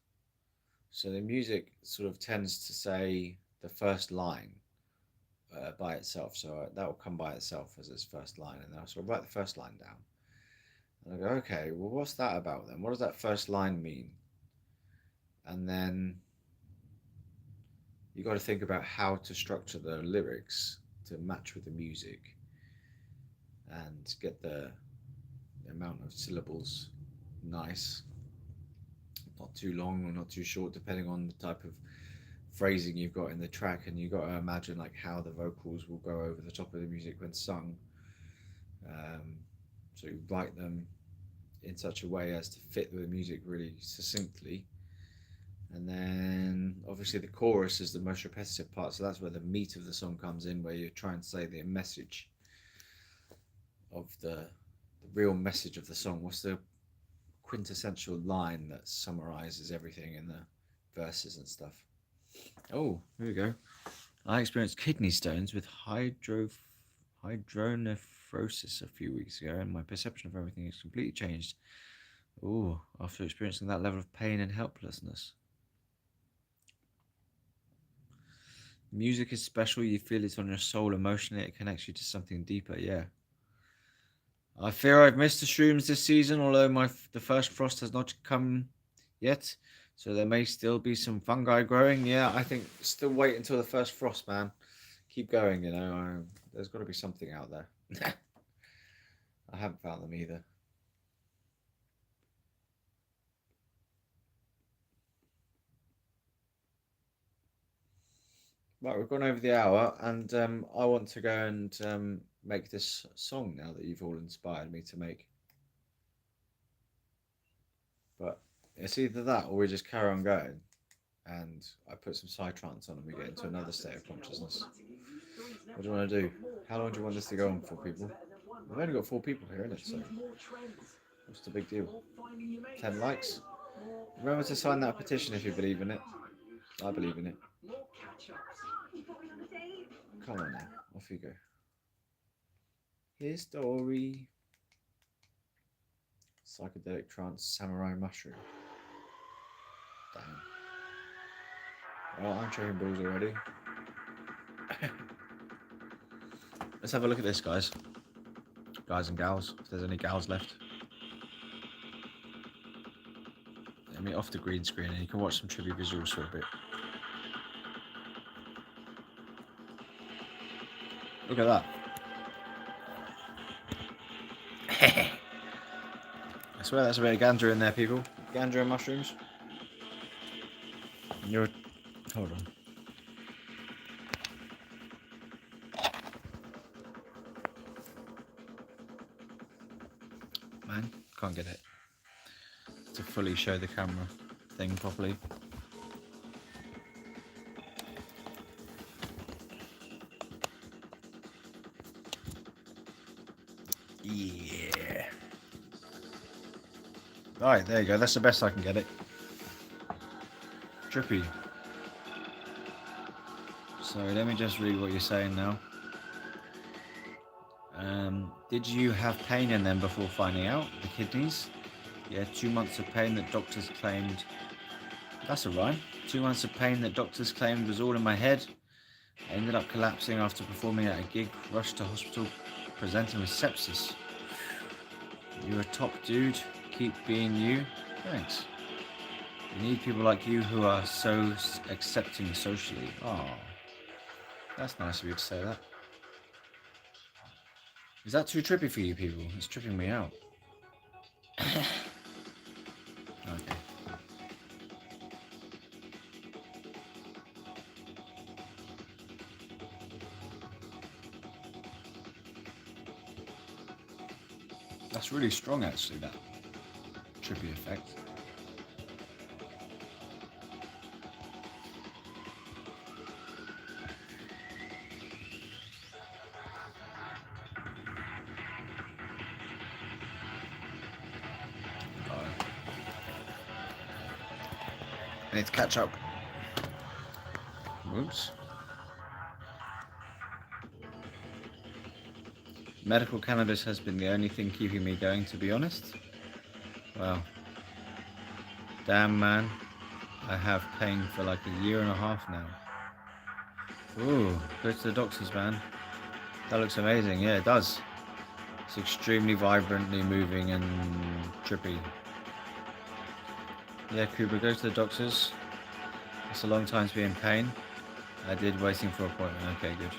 So the music sort of tends to say the first line by itself. So that will come by itself as its first line, and then I'll sort of write the first line down. And I go, okay, well, what's that about then? What does that first line mean? And then you got to think about how to structure the lyrics to match with the music and get the amount of syllables nice, not too long or not too short, depending on the type of phrasing you've got in the track. And you've got to imagine like how the vocals will go over the top of the music when sung. So you write them in such a way as to fit the music really succinctly. And then obviously the chorus is the most repetitive part, so that's where the meat of the song comes in, where you try and say the message of the real message of the song. What's the quintessential line that summarizes everything in the verses and stuff? Oh, here we go. I experienced kidney stones with hydronephrosis a few weeks ago, and my perception of everything has completely changed. Oh, after experiencing that level of pain and helplessness. Music is special. You feel it on your soul emotionally. It connects you to something deeper. Yeah. I fear I've missed the shrooms this season, although the first frost has not come yet. So there may still be some fungi growing. Yeah, I think still wait until the first frost, man. Keep going, you know. There's got to be something out there. I haven't found them either. Right, we've gone over the hour, and I want to go and make this song now that you've all inspired me to make. But it's either that or we just carry on going, and I put some psytrance on and we get into another state of consciousness. What do you want to do? How long do you want this to go on for, people? We've only got 4 people here, innit? So what's the big deal? 10 likes? Remember to sign that petition if you believe in it. I believe in it. Come on now, off you go. History. Psychedelic trance samurai mushroom. Damn. Well, I'm checking balls already. Let's have a look at this, guys. Guys and gals, if there's any gals left. Let me off the green screen and you can watch some trivia visuals for a bit. Look at that. I swear that's a bit of ganja in there, people. Ganja and mushrooms. You're Hold on. Man, can't get it to fully show the camera thing properly. Yeah. Alright, there you go. That's the best I can get it. Trippy. Sorry, let me just read what you're saying now. Did you have pain in them before finding out? The kidneys? Yeah, 2 months of pain that doctors claimed... That's a rhyme. 2 months of pain that doctors claimed was all in my head. I ended up collapsing after performing at a gig, rushed to hospital, presenting with sepsis. You're a top dude. Keep being you. Thanks. We need people like you who are so accepting socially. Oh, that's nice of you to say that. Is that too trippy for you people? It's tripping me out. Okay. That's really strong actually, that trippy effect. I need to catch up. Whoops. Medical cannabis has been the only thing keeping me going, to be honest. Wow. Damn, man. I have pain for like 1.5 years now. Ooh, go to the doctors, man. That looks amazing. Yeah, it does. It's extremely vibrantly moving and trippy. Yeah, Cooper, go to the doctors. It's a long time to be in pain. I did waiting for an appointment. Okay, good.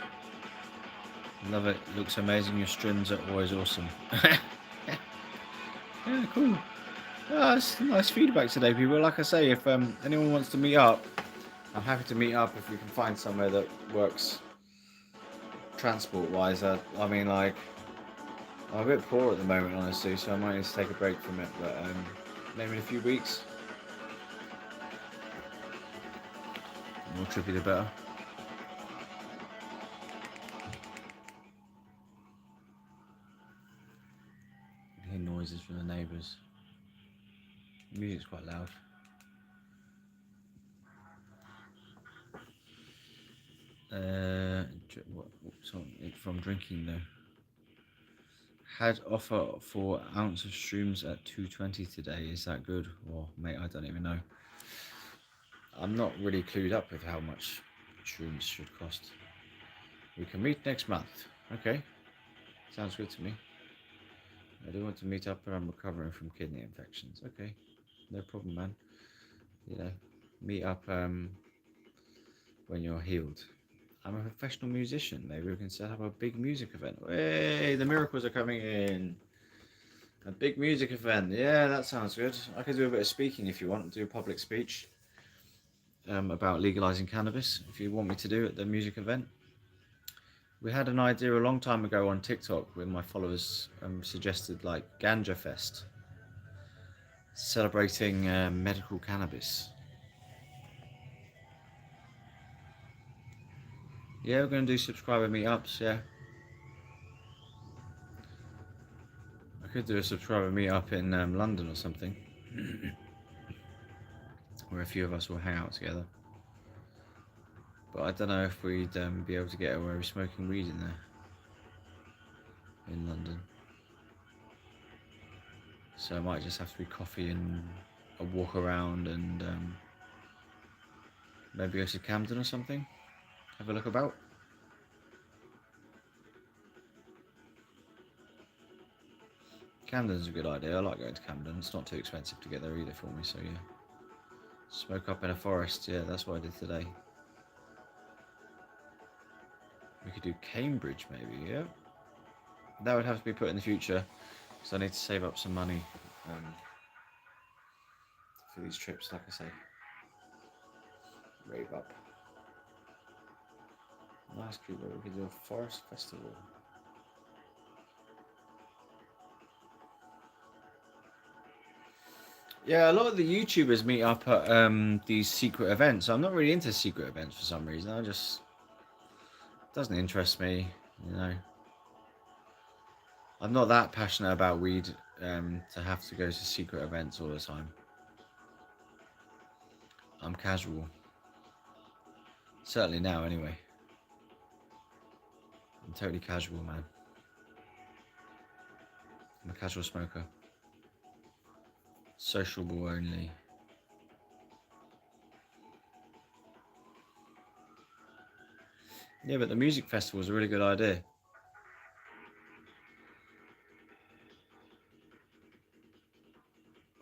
Love it. Looks amazing. Your streams are always awesome. Yeah, cool. That's nice feedback today, people. Like I say, if anyone wants to meet up, I'm happy to meet up if we can find somewhere that works transport-wise. I mean, like, I'm a bit poor at the moment, honestly, so I might need to take a break from it, but maybe in a few weeks. The more trippy, the better. I hear noises from the neighbours. The music's quite loud. From drinking though. Had offer for ounce of shrooms at 220 today. Is that good? Well, mate, I don't even know. I'm not really clued up with how much shrooms should cost. We can meet next month. Okay. Sounds good to me. I do want to meet up, but I'm recovering from kidney infections. Okay. No problem, man. You know, meet up when you're healed. I'm a professional musician. Maybe we can set up a big music event. Hey, the miracles are coming in. A big music event. Yeah, that sounds good. I could do a bit of speaking if you want. Do a public speech about legalizing cannabis if you want me to do at the music event. We had an idea a long time ago on TikTok when my followers suggested like Ganja Fest, celebrating medical cannabis. Yeah, we're going to do subscriber meetups, yeah. I could do a subscriber meetup in London or something. Where a few of us will hang out together. But I don't know if we'd be able to get away with smoking weed in there. In London. So it might just have to be coffee and a walk around and maybe go to Camden or something. Have a look about. Camden's a good idea. I like going to Camden. It's not too expensive to get there either for me, so yeah. Smoke up in a forest, yeah, that's what I did today. We could do Cambridge maybe, yeah. That would have to be put in the future, because I need to save up some money for these trips, like I say. Rave up. Nice, Cuba. We could do a forest festival. Yeah, a lot of the YouTubers meet up at these secret events. I'm not really into secret events for some reason. I just doesn't interest me, you know. I'm not that passionate about weed to have to go to secret events all the time. I'm casual. Certainly now, anyway. I'm totally casual, man. I'm a casual smoker. Sociable only. Yeah, but the music festival is a really good idea.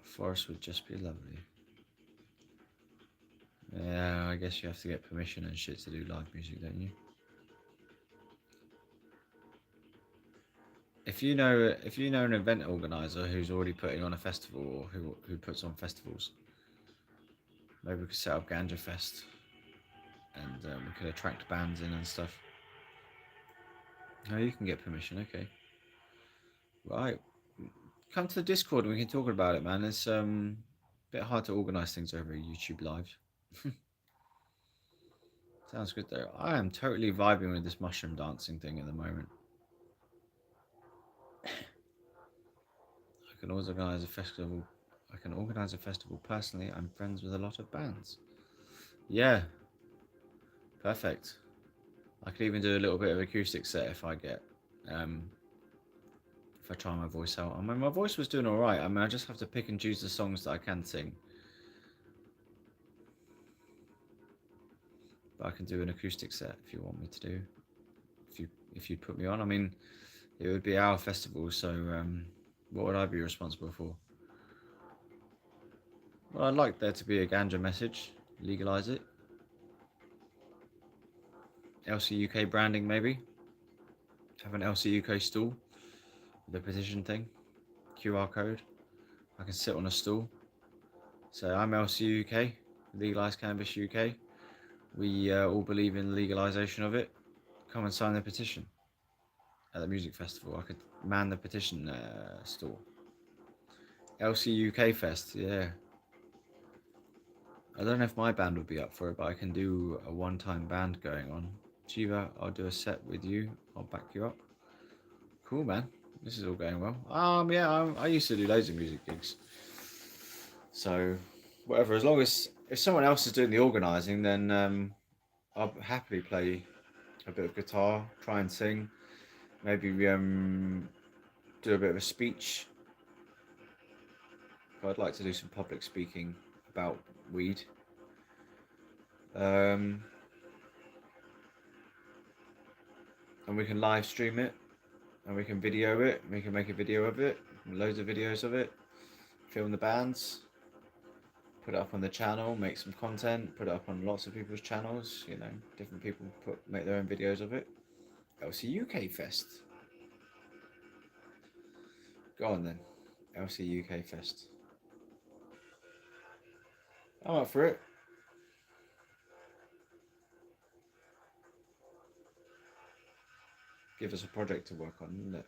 A forest would just be lovely. Yeah, I guess you have to get permission and shit to do live music, don't you? If you know an event organizer who's already putting on a festival or who puts on festivals, maybe we could set up Ganja Fest and we could attract bands in and stuff. Oh, you can get permission, okay. Right. Come to the Discord and we can talk about it, man. It's a bit hard to organise things over YouTube Live. Sounds good though. I am totally vibing with this mushroom dancing thing at the moment. I can organise a festival. I can organise a festival personally. I'm friends with a lot of bands. Yeah, perfect. I could even do a little bit of acoustic set if I get, if I try my voice out. I mean, my voice was doing all right. I mean, I just have to pick and choose the songs that I can sing. But I can do an acoustic set if you want me to do. If you put me on, I mean, it would be our festival. So, what would I be responsible for? Well, I'd like there to be a ganja message. Legalise it. LC UK branding, maybe. Have an LC UK stall. The petition thing. QR code. I can sit on a stool. So I'm LC UK. Legalise Cannabis UK. We all believe in legalisation of it. Come and sign the petition at the music festival. I could man the petition stall. LC UK Fest, yeah. I don't know if my band would be up for it, but I can do a one-time band going on. Shiva, I'll do a set with you. I'll back you up. Cool, man. This is all going well. Yeah, I used to do loads of music gigs. So, whatever. As long as if someone else is doing the organising, then I'll happily play a bit of guitar, try and sing, maybe do a bit of a speech. I'd like to do some public speaking about weed. And we can live stream it, and we can video it. We can make a video of it, loads of videos of it. Film the bands, put it up on the channel, make some content, put it up on lots of people's channels. You know, different people make their own videos of it. LC UK Fest. Go on then, LC UK Fest. I'm up for it. Give us a project to work on, isn't it?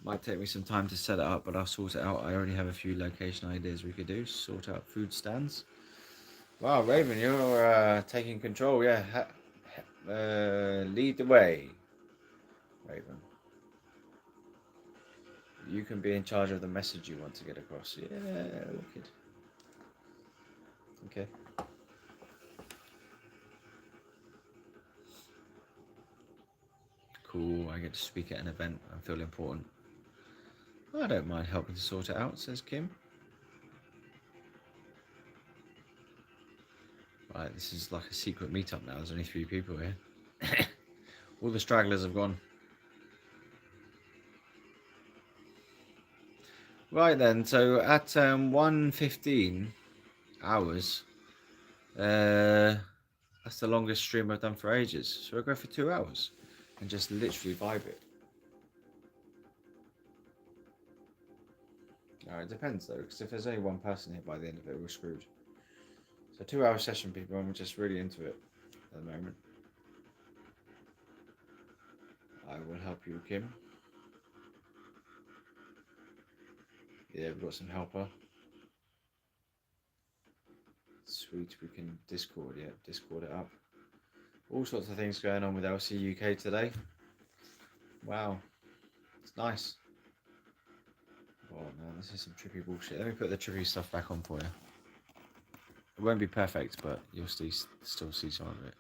Might take me some time to set it up, but I'll sort it out. I already have a few location ideas we could do. Sort out food stands. Wow, Raven, you're taking control. Yeah, lead the way, Raven. You can be in charge of the message you want to get across. Yeah, wicked. Okay. Cool, I get to speak at an event. I feel important. I don't mind helping to sort it out, says Kim. Right, this is like a secret meetup now. There's only 3 people here. All the stragglers have gone. Right then, so at 1:15 hours, that's the longest stream I've done for ages. So I'll go for 2 hours and just literally vibe it. It depends though, because if there's only one person here by the end of it, we're screwed. So 2 hour session, people. I'm just really into it at the moment. I will help you, Kim. Yeah, we've got some helper. Sweet, we can Discord, yeah, Discord it up. All sorts of things going on with LC UK today. Wow, it's nice. Oh man, this is some trippy bullshit. Let me put the trippy stuff back on for you. It won't be perfect, but you'll still see some of it.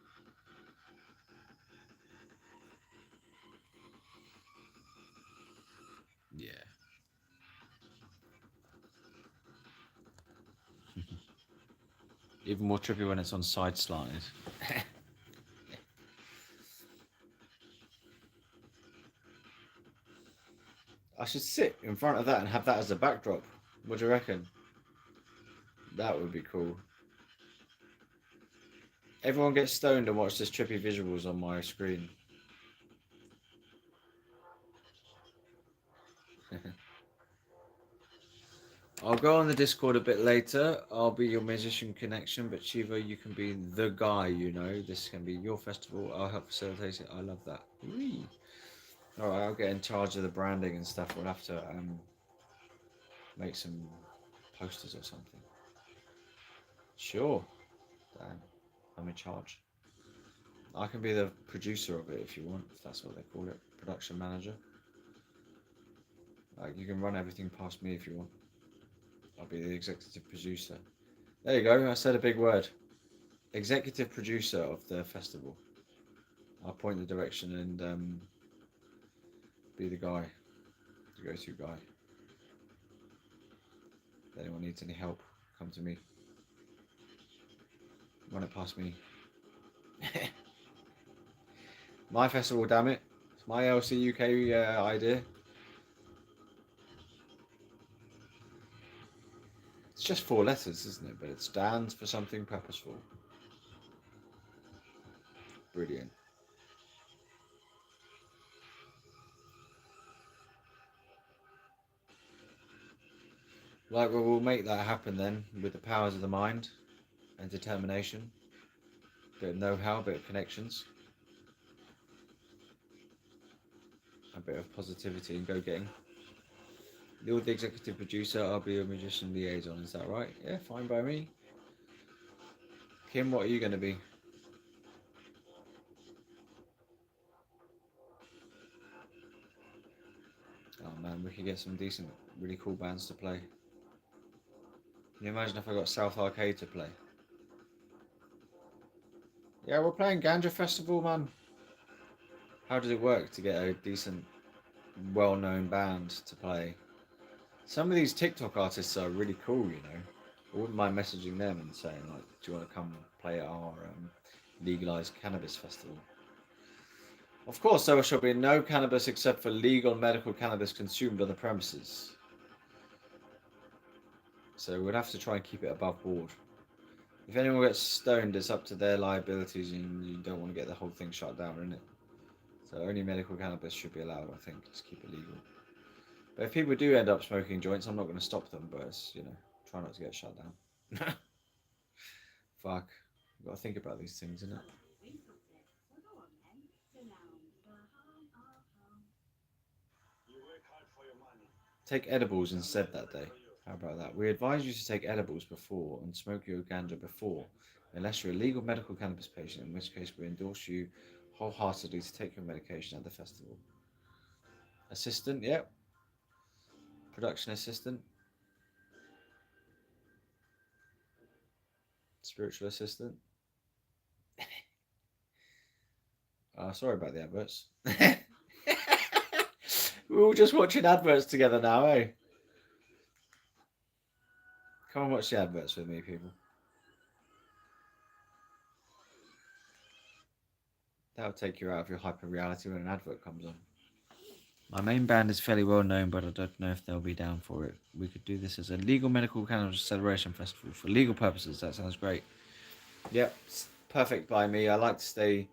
Yeah. Even more trippy when it's on side slanted. I should sit in front of that and have that as a backdrop. What do you reckon? That would be cool. Everyone get stoned and watch this trippy visuals on my screen. I'll go on the Discord a bit later. I'll be your musician connection, but Shiva, you can be the guy, you know. This can be your festival. I'll help facilitate it. I love that. Whee. All right, I'll get in charge of the branding and stuff. We'll have to make some posters or something. Sure. Damn. I'm in charge. I can be the producer of it if you want, if that's what they call it. Production manager. Like, you can run everything past me if you want. I'll be the executive producer. There you go. I said a big word. Executive producer of the festival. I'll point the direction and be the guy, the go-to guy. If anyone needs any help, come to me. Run it past me. My festival, damn it. It's my LC UK idea. It's just 4 letters, isn't it? But it stands for something purposeful. Brilliant. Like, well, we'll make that happen then with the powers of the mind and determination. Bit of know-how, bit of connections. A bit of positivity and go-getting. You're the executive producer, I'll be your musician liaison, is that right? Yeah, fine by me. Kim, what are you going to be? Oh man, we could get some decent, really cool bands to play. Can you imagine if I got South Arcade to play? Yeah, we're playing Ganja Festival, man. How does it work to get a decent, well-known band to play? Some of these TikTok artists are really cool, you know. I wouldn't mind messaging them and saying, like, do you want to come play at our legalized cannabis festival? Of course, there shall be no cannabis except for legal medical cannabis consumed on the premises. So we'd have to try and keep it above board. If anyone gets stoned, it's up to their liabilities, and you don't want to get the whole thing shut down, innit? So only medical cannabis should be allowed, I think. Just keep it legal. But if people do end up smoking joints, I'm not going to stop them, but it's, you know, try not to get shut down. Fuck. You've got to think about these things, innit? Take edibles instead that day. How about that? We advise you to take edibles before and smoke your ganja before, unless you're a legal medical cannabis patient, in which case we endorse you wholeheartedly to take your medication at the festival. Assistant, yep. Production assistant. Spiritual assistant. Sorry about the adverts. We're all just watching adverts together now, eh? Come and watch the adverts with me, people. That'll take you out of your hyper reality when an advert comes on. My main band is fairly well known, but I don't know if they'll be down for it. We could do this as a legal medical cannabis celebration festival for legal purposes. That sounds great. Yep, it's perfect by me. I like to stay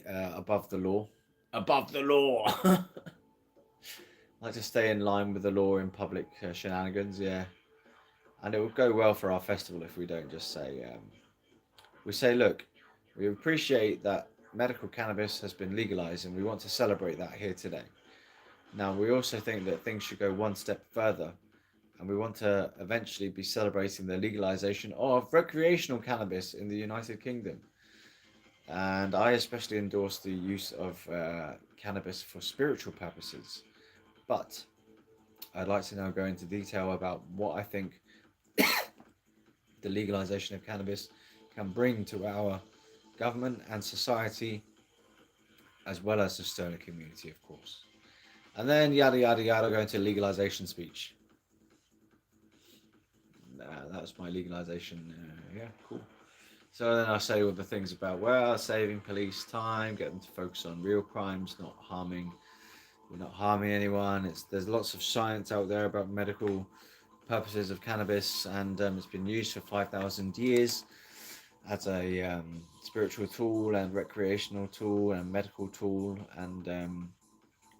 above the law. Above the law! I like to stay in line with the law in public shenanigans, yeah. And it would go well for our festival if we don't just say, we say, look, we appreciate that medical cannabis has been legalized, and we want to celebrate that here today. Now, we also think that things should go one step further, and we want to eventually be celebrating the legalization of recreational cannabis in the United Kingdom. And I especially endorse the use of cannabis for spiritual purposes. But I'd like to now go into detail about what I think the legalization of cannabis can bring to our government and society, as well as the stoner community, of course. And then yada yada yada, go into legalization speech. That was my legalization. Yeah, cool. So then I say all the things about, well, saving police time, get them to focus on real crimes, not harming. We're not harming anyone. There's lots of science out there about medical purposes of cannabis, and it's been used for 5,000 years as a spiritual tool and recreational tool and medical tool and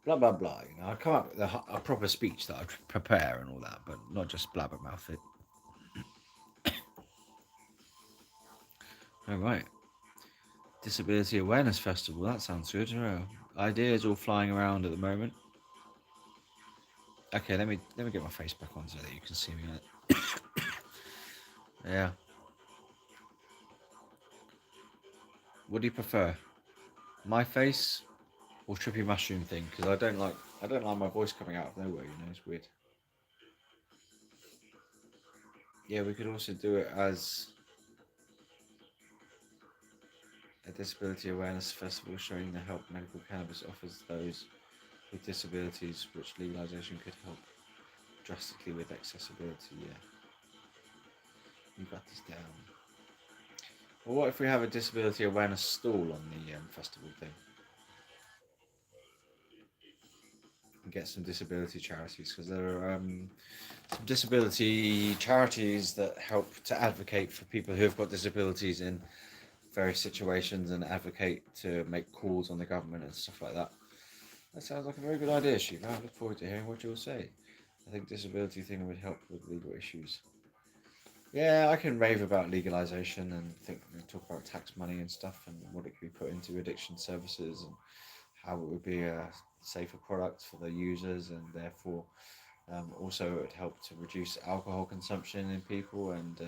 blah blah blah. I come up with a proper speech that I prepare and all that, but not just blabbermouth it. All right. Disability Awareness Festival. That sounds good. Ideas all flying around at the moment. Okay, let me get my face back on so that you can see me. Yeah. What do you prefer, my face or trippy mushroom thing? Because I don't like my voice coming out of nowhere. It's weird. Yeah, we could also do it as a disability awareness festival showing the help medical cannabis offers those with disabilities, which legalization could help drastically with accessibility. Yeah, you got this down. Well, what if we have a disability awareness stall on the festival thing? And get some disability charities, because there are some disability charities that help to advocate for people who have got disabilities in various situations and advocate to make calls on the government and stuff like that. That sounds like a very good idea, Shiva. I look forward to hearing what you'll say. I think disability thing would help with legal issues. Yeah, I can rave about legalization and talk about tax money and stuff and what it could be put into addiction services and how it would be a safer product for the users, and therefore also it would help to reduce alcohol consumption in people. And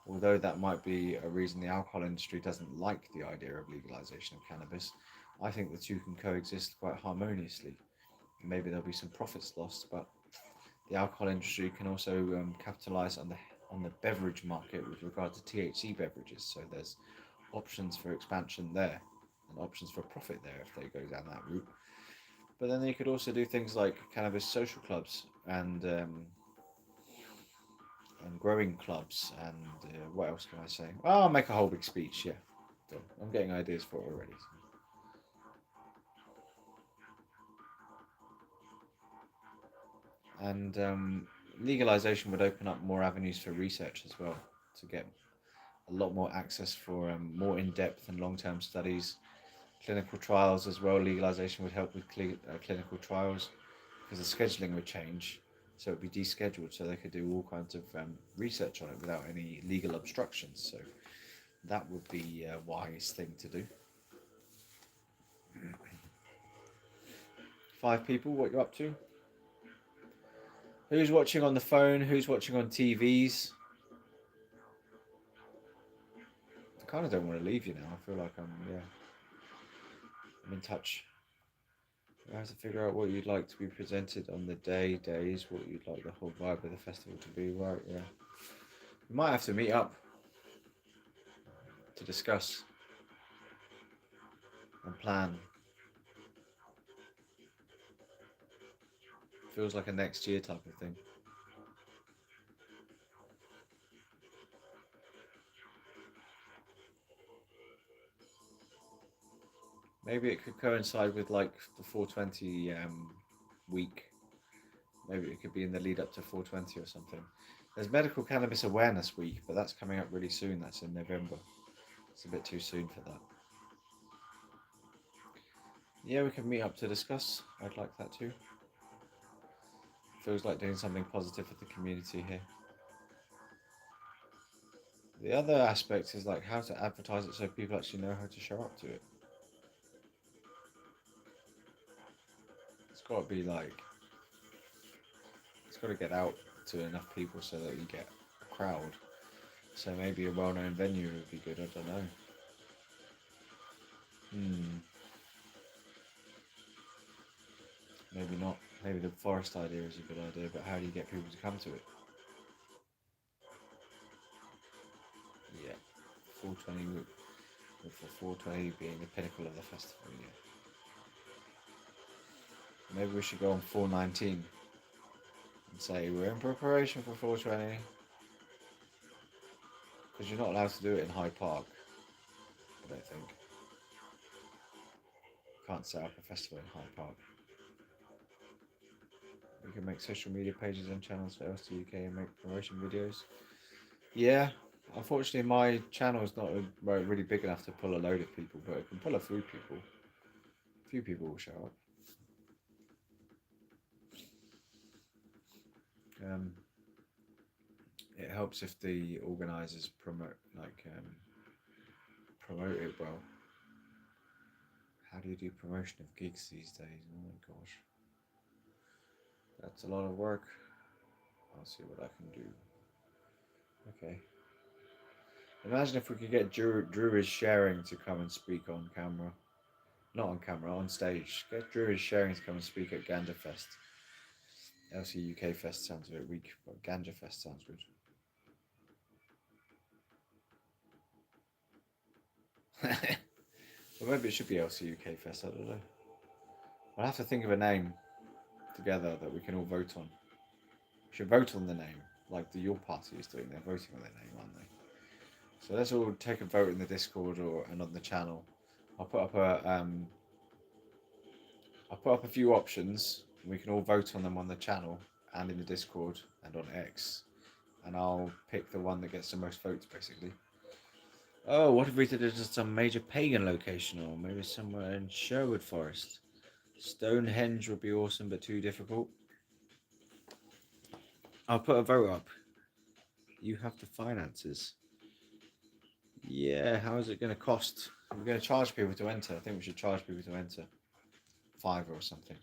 although that might be a reason the alcohol industry doesn't like the idea of legalization of cannabis, I think the two can coexist quite harmoniously. Maybe there'll be some profits lost, but the alcohol industry can also capitalize on the beverage market with regard to THC beverages. So there's options for expansion there and options for profit there if they go down that route. But then you could also do things like cannabis social clubs and growing clubs and what else can I say? Well, I'll make a whole big speech. Yeah, I'm getting ideas for it already. And legalization would open up more avenues for research as well, to get a lot more access for more in-depth and long-term studies, clinical trials as well. Legalization would help with clinical trials, because the scheduling would change, so it would be descheduled, so they could do all kinds of research on it without any legal obstructions. So that would be a wise thing to do. 5 people, what you up to? Who's watching on the phone? Who's watching on TVs? I kind of don't want to leave you now. I feel like I'm in touch. I have to figure out what you'd like to be presented on the days, what you'd like the whole vibe of the festival to be. Right, yeah. We might have to meet up to discuss and plan. Feels like a next year type of thing. Maybe it could coincide with like the 420 week. Maybe it could be in the lead up to 420 or something. There's Medical Cannabis Awareness Week, but that's coming up really soon. That's in November. It's a bit too soon for that. Yeah, we can meet up to discuss. I'd like that too. Feels like doing something positive for the community here. The other aspect is like how to advertise it so people actually know how to show up to it. got to be like, it's got to get out to enough people so that you get a crowd. So maybe a well-known venue would be good. I don't know. Maybe not. Maybe the forest idea is a good idea, but how do you get people to come to it? Yeah, 420 for 420 being the pinnacle of the festival. Yeah. Maybe we should go on 419 and say we're in preparation for 420 because you're not allowed to do it in Hyde Park. I don't think. You can't set up a festival in Hyde Park. We can make social media pages and channels for LC UK and make promotion videos. Yeah, unfortunately my channel is not really big enough to pull a load of people, but it can pull a few people. A few people will show up. It helps if the organisers promote it well. How do you do promotion of gigs these days? Oh my gosh, that's a lot of work. I'll see what I can do. Okay. Imagine if we could get Drew is sharing to come and speak on camera. Not on camera, on stage. Get Drew is sharing to come and speak at Ganja Fest. LC UK Fest sounds a bit weak, but Ganja Fest sounds good. Well, maybe it should be LC UK Fest, I don't know. I'll have to think of a name together that we can all vote on. We should vote on the name, like the Your Party is doing. They're voting on their name, aren't they? So let's all take a vote in the Discord and on the channel. I'll put up a few options. We can all vote on them on the channel and in the Discord and on X. And I'll pick the one that gets the most votes, basically. Oh, what if we did it at some major pagan location, or maybe somewhere in Sherwood Forest? Stonehenge would be awesome, but too difficult. I'll put a vote up. You have the finances. Yeah, how is it going to cost? We're going to charge people to enter. I think we should charge people to enter. £5 or something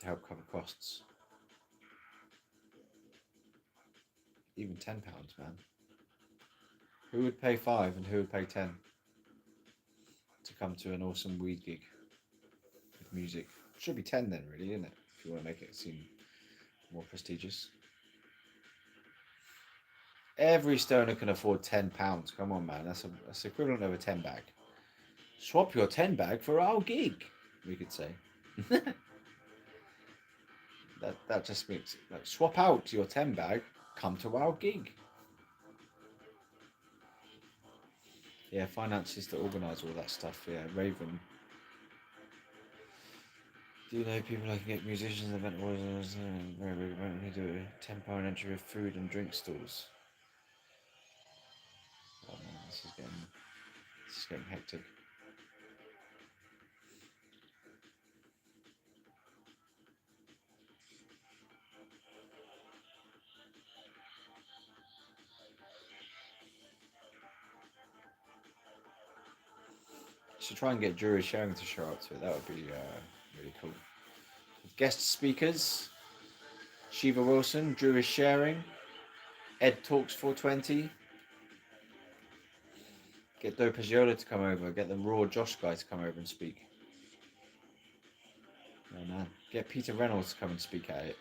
to help cover costs. Even £10, man. Who would pay 5 and who would pay 10 to come to an awesome weed gig with music? Should be 10 then, really, isn't it? If you want to make it seem more prestigious. Every stoner can afford £10. Come on, man. That's equivalent of a 10 bag. Swap your 10 bag for our gig, we could say. that just makes like swap out your 10 bag, come to our gig. Yeah, finances to organise all that stuff. Yeah, Raven. Do you know people that can get musicians, event orders, very big event? We do a £10 entry of food and drink stalls. Oh man, this is getting hectic. Should try and get Jury Sharing to show up to it. That would be really cool. Guest speakers: Shiva Wilson, Drew is Sharing, Ed Talks 420. Get Dope Yola to come over. Get the Raw Josh guy to come over and speak. Oh man. Get Peter Reynolds to come and speak at it.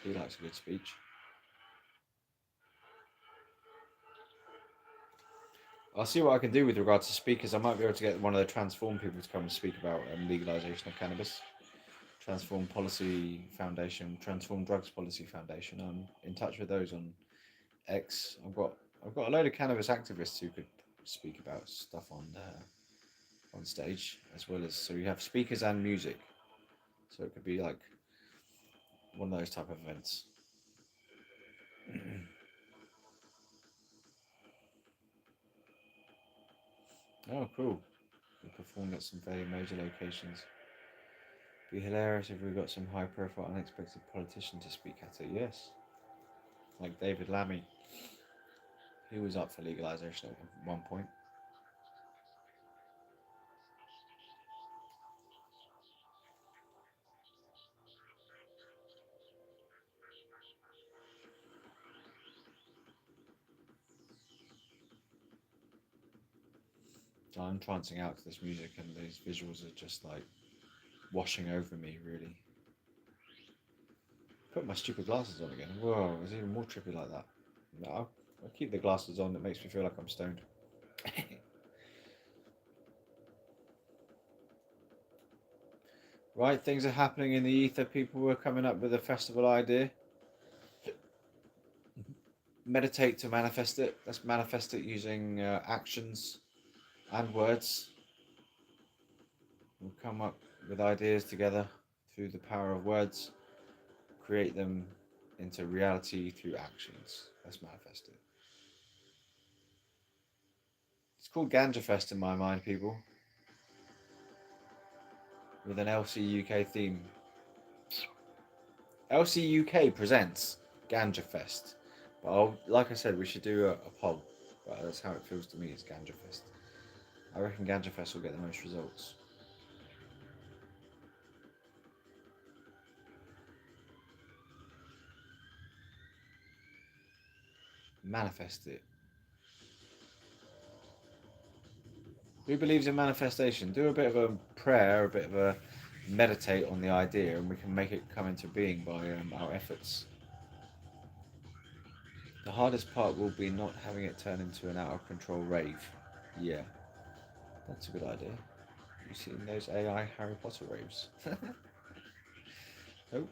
He likes a good speech. I'll see what I can do with regards to speakers. I might be able to get one of the Transform people to come and speak about legalization of cannabis. Transform Policy Foundation, Transform Drugs Policy Foundation. I'm in touch with those on X. I've got a load of cannabis activists who could speak about stuff on stage, as well as, so you have speakers and music. So it could be like one of those type of events. Oh, cool. We performed at some very major locations. Be hilarious if we got some high-profile, unexpected politician to speak at it. Yes, like David Lammy. He was up for legalization at one point. I'm trancing out to this music, and these visuals are just like washing over me, really. Put my stupid glasses on again. Whoa, it's even more trippy like that. No, I'll keep the glasses on. It makes me feel like I'm stoned. Right, things are happening in the ether. People were coming up with a festival idea. Meditate to manifest it. Let's manifest it using actions and words. We'll come up with ideas together through the power of words, create them into reality through actions. Let's manifest it. It's called Ganja Fest in my mind, people, with an LC UK theme. LC UK presents Ganja Fest. But like I said, we should do a poll. But that's how it feels to me, it's Ganja Fest. I reckon Ganja Fest will get the most results. Manifest it. Who believes in manifestation? Do a bit of a prayer, a bit of a meditate on the idea, and we can make it come into being by our efforts. The hardest part will be not having it turn into an out of control rave. Yeah, that's a good idea. You seen those AI Harry Potter raves? Oh.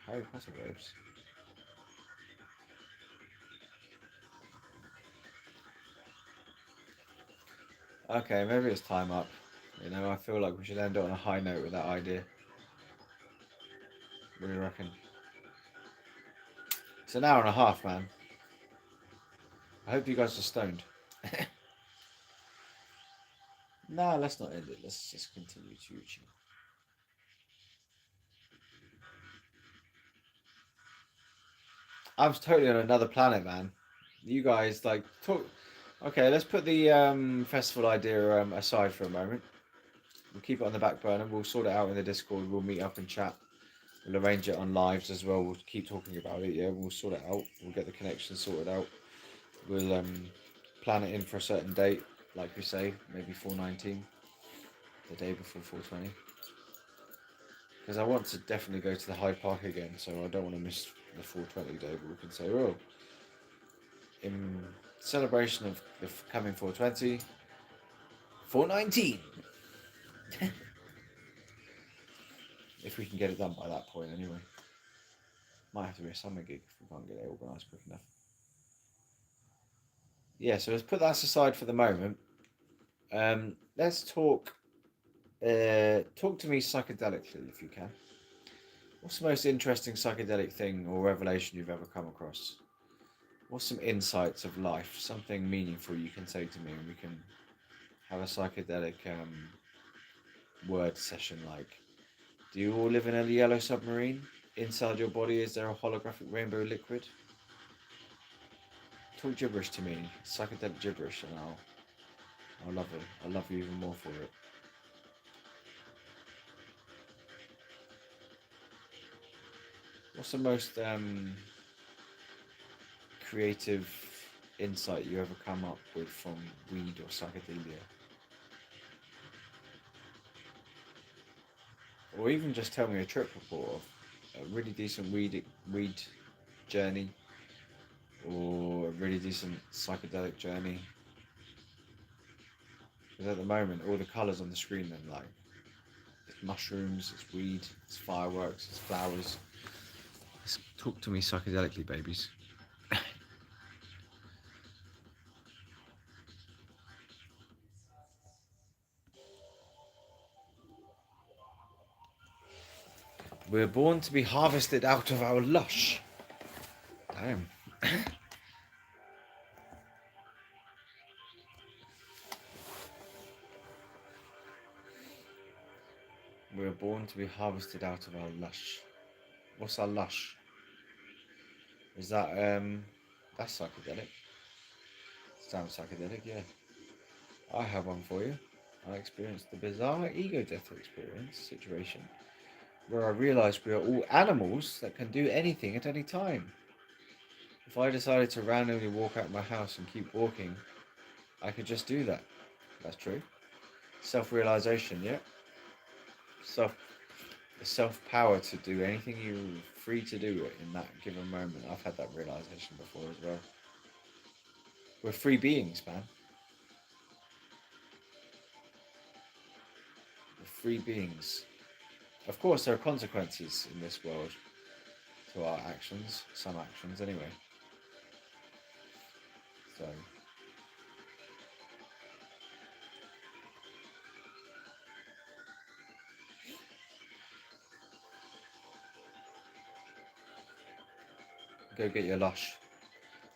Harry Potter raves. Okay, maybe it's time up. You know, I feel like we should end it on a high note with that idea. What do you reckon? It's an hour and a half, man. I hope you guys are stoned. No, let's not end it. Let's just continue to chill. I'm totally on another planet, man. You guys like talk. Okay, let's put the festival idea aside for a moment. We'll keep it on the back burner. We'll sort it out in the Discord. We'll meet up and chat. We'll arrange it on lives as well. We'll keep talking about it. Yeah, we'll sort it out. We'll get the connection sorted out. We'll plan it in for a certain date, like we say, maybe 419, the day before 420. Because I want to definitely go to the Hyde Park again, so I don't want to miss the 420 day. But we can say, oh, in celebration of the coming 420, 419. If we can get it done by that point, anyway. Might have to be a summer gig if we can't get it organised quick enough. Yeah, so let's put that aside for the moment. Let's talk. Talk to me psychedelically, if you can. What's the most interesting psychedelic thing or revelation you've ever come across? What's some insights of life, something meaningful you can say to me, and we can have a psychedelic word session like, do you all live in a yellow submarine? Inside your body, is there a holographic rainbow liquid? Talk gibberish to me, psychedelic gibberish, and I'll love it. I'll love you even more for it. What's the most creative insight you ever come up with from weed or psychedelia? Or even just tell me a trip report of a really decent weed journey, or a really decent psychedelic journey. Because at the moment, all the colours on the screen, then like, it's mushrooms, it's weed, it's fireworks, it's flowers. Just talk to me psychedelically, babies. We're born to be harvested out of our lush. Damn. We're born to be harvested out of our lush. What's our lush? Is that that's psychedelic? Sounds psychedelic, yeah. I have one for you. I experienced the bizarre ego death experience situation where I realised we are all animals that can do anything at any time. If I decided to randomly walk out of my house and keep walking, I could just do that. That's true. Self-realization, yeah. The self-power to do anything you're free to do in that given moment. I've had that realization before as well. We're free beings, man. We're free beings. Of course, there are consequences in this world to our actions. Some actions, anyway. So... go get your lush.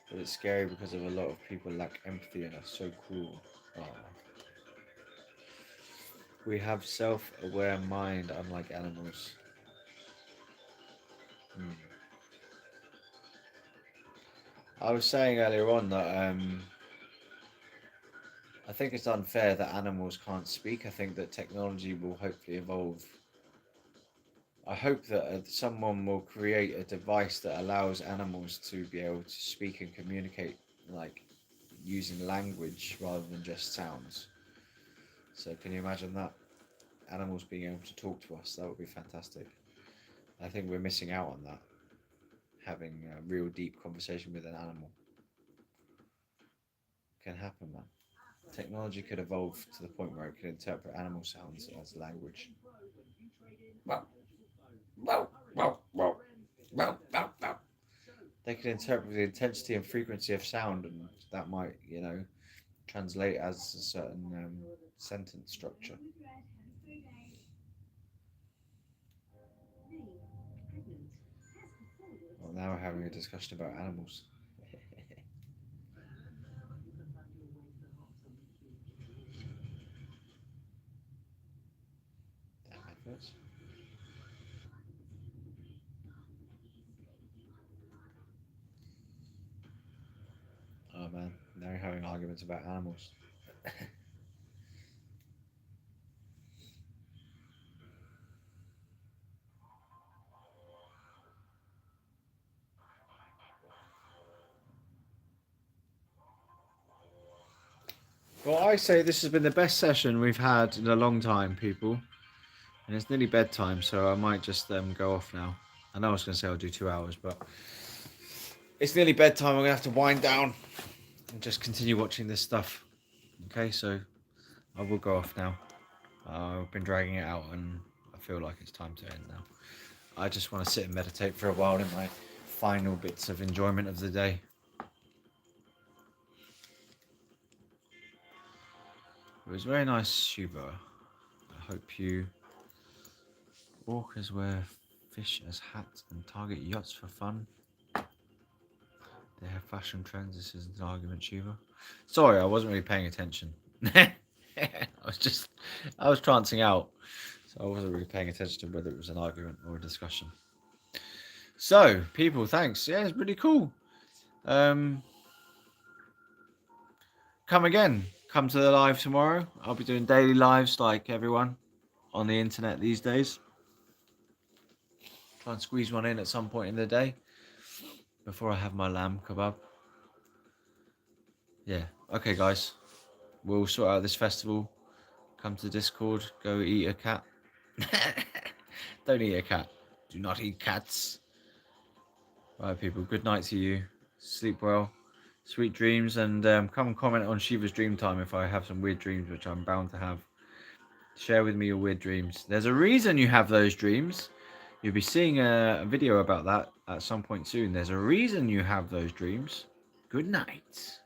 But it's scary because of a lot of people lack empathy and are so cruel. Oh. We have self-aware mind, unlike animals. I was saying earlier on that I think it's unfair that animals can't speak. I think that technology will hopefully evolve. I hope that someone will create a device that allows animals to be able to speak and communicate, like using language rather than just sounds. So can you imagine that? Animals being able to talk to us, that would be fantastic. I think we're missing out on that. Having a real deep conversation with an animal. Can happen, man. Technology could evolve to the point where it could interpret animal sounds as language. Wow. Wow. Wow. Wow. Wow. Wow. Wow. They could interpret the intensity and frequency of sound, and that might, translate as a certain sentence structure. Well, now we're having a discussion about animals. Damn adverts. Oh man, now you're having arguments about animals. Well, I say this has been the best session we've had in a long time, people. And it's nearly bedtime, so I might just go off now. I know I was going to say I'll do 2 hours, but it's nearly bedtime. I'm going to have to wind down and just continue watching this stuff. Okay, so I will go off now. I've been dragging it out, and I feel like it's time to end now. I just want to sit and meditate for a while in my final bits of enjoyment of the day. It was very nice, Shiva. I hope you walkers wear fish as hats and target yachts for fun. They have fashion trends. This isn't an argument, Shiva. Sorry, I wasn't really paying attention. I was trancing out. So I wasn't really paying attention to whether it was an argument or a discussion. So, people, thanks. Yeah, it's pretty cool. Come again. Come to the live tomorrow. I'll be doing daily lives like everyone on the internet these days. Try and squeeze one in at some point in the day before I have my lamb kebab. Yeah. Okay, guys. We'll sort out this festival. Come to Discord. Go eat a cat. Don't eat a cat. Do not eat cats. Right, people. Good night to you. Sleep well. Sweet dreams. And come and comment on Shiva's dream time if I have some weird dreams, which I'm bound to have. Share with me your weird dreams. There's a reason you have those dreams. You'll be seeing a video about that at some point soon. There's a reason you have those dreams. Good night.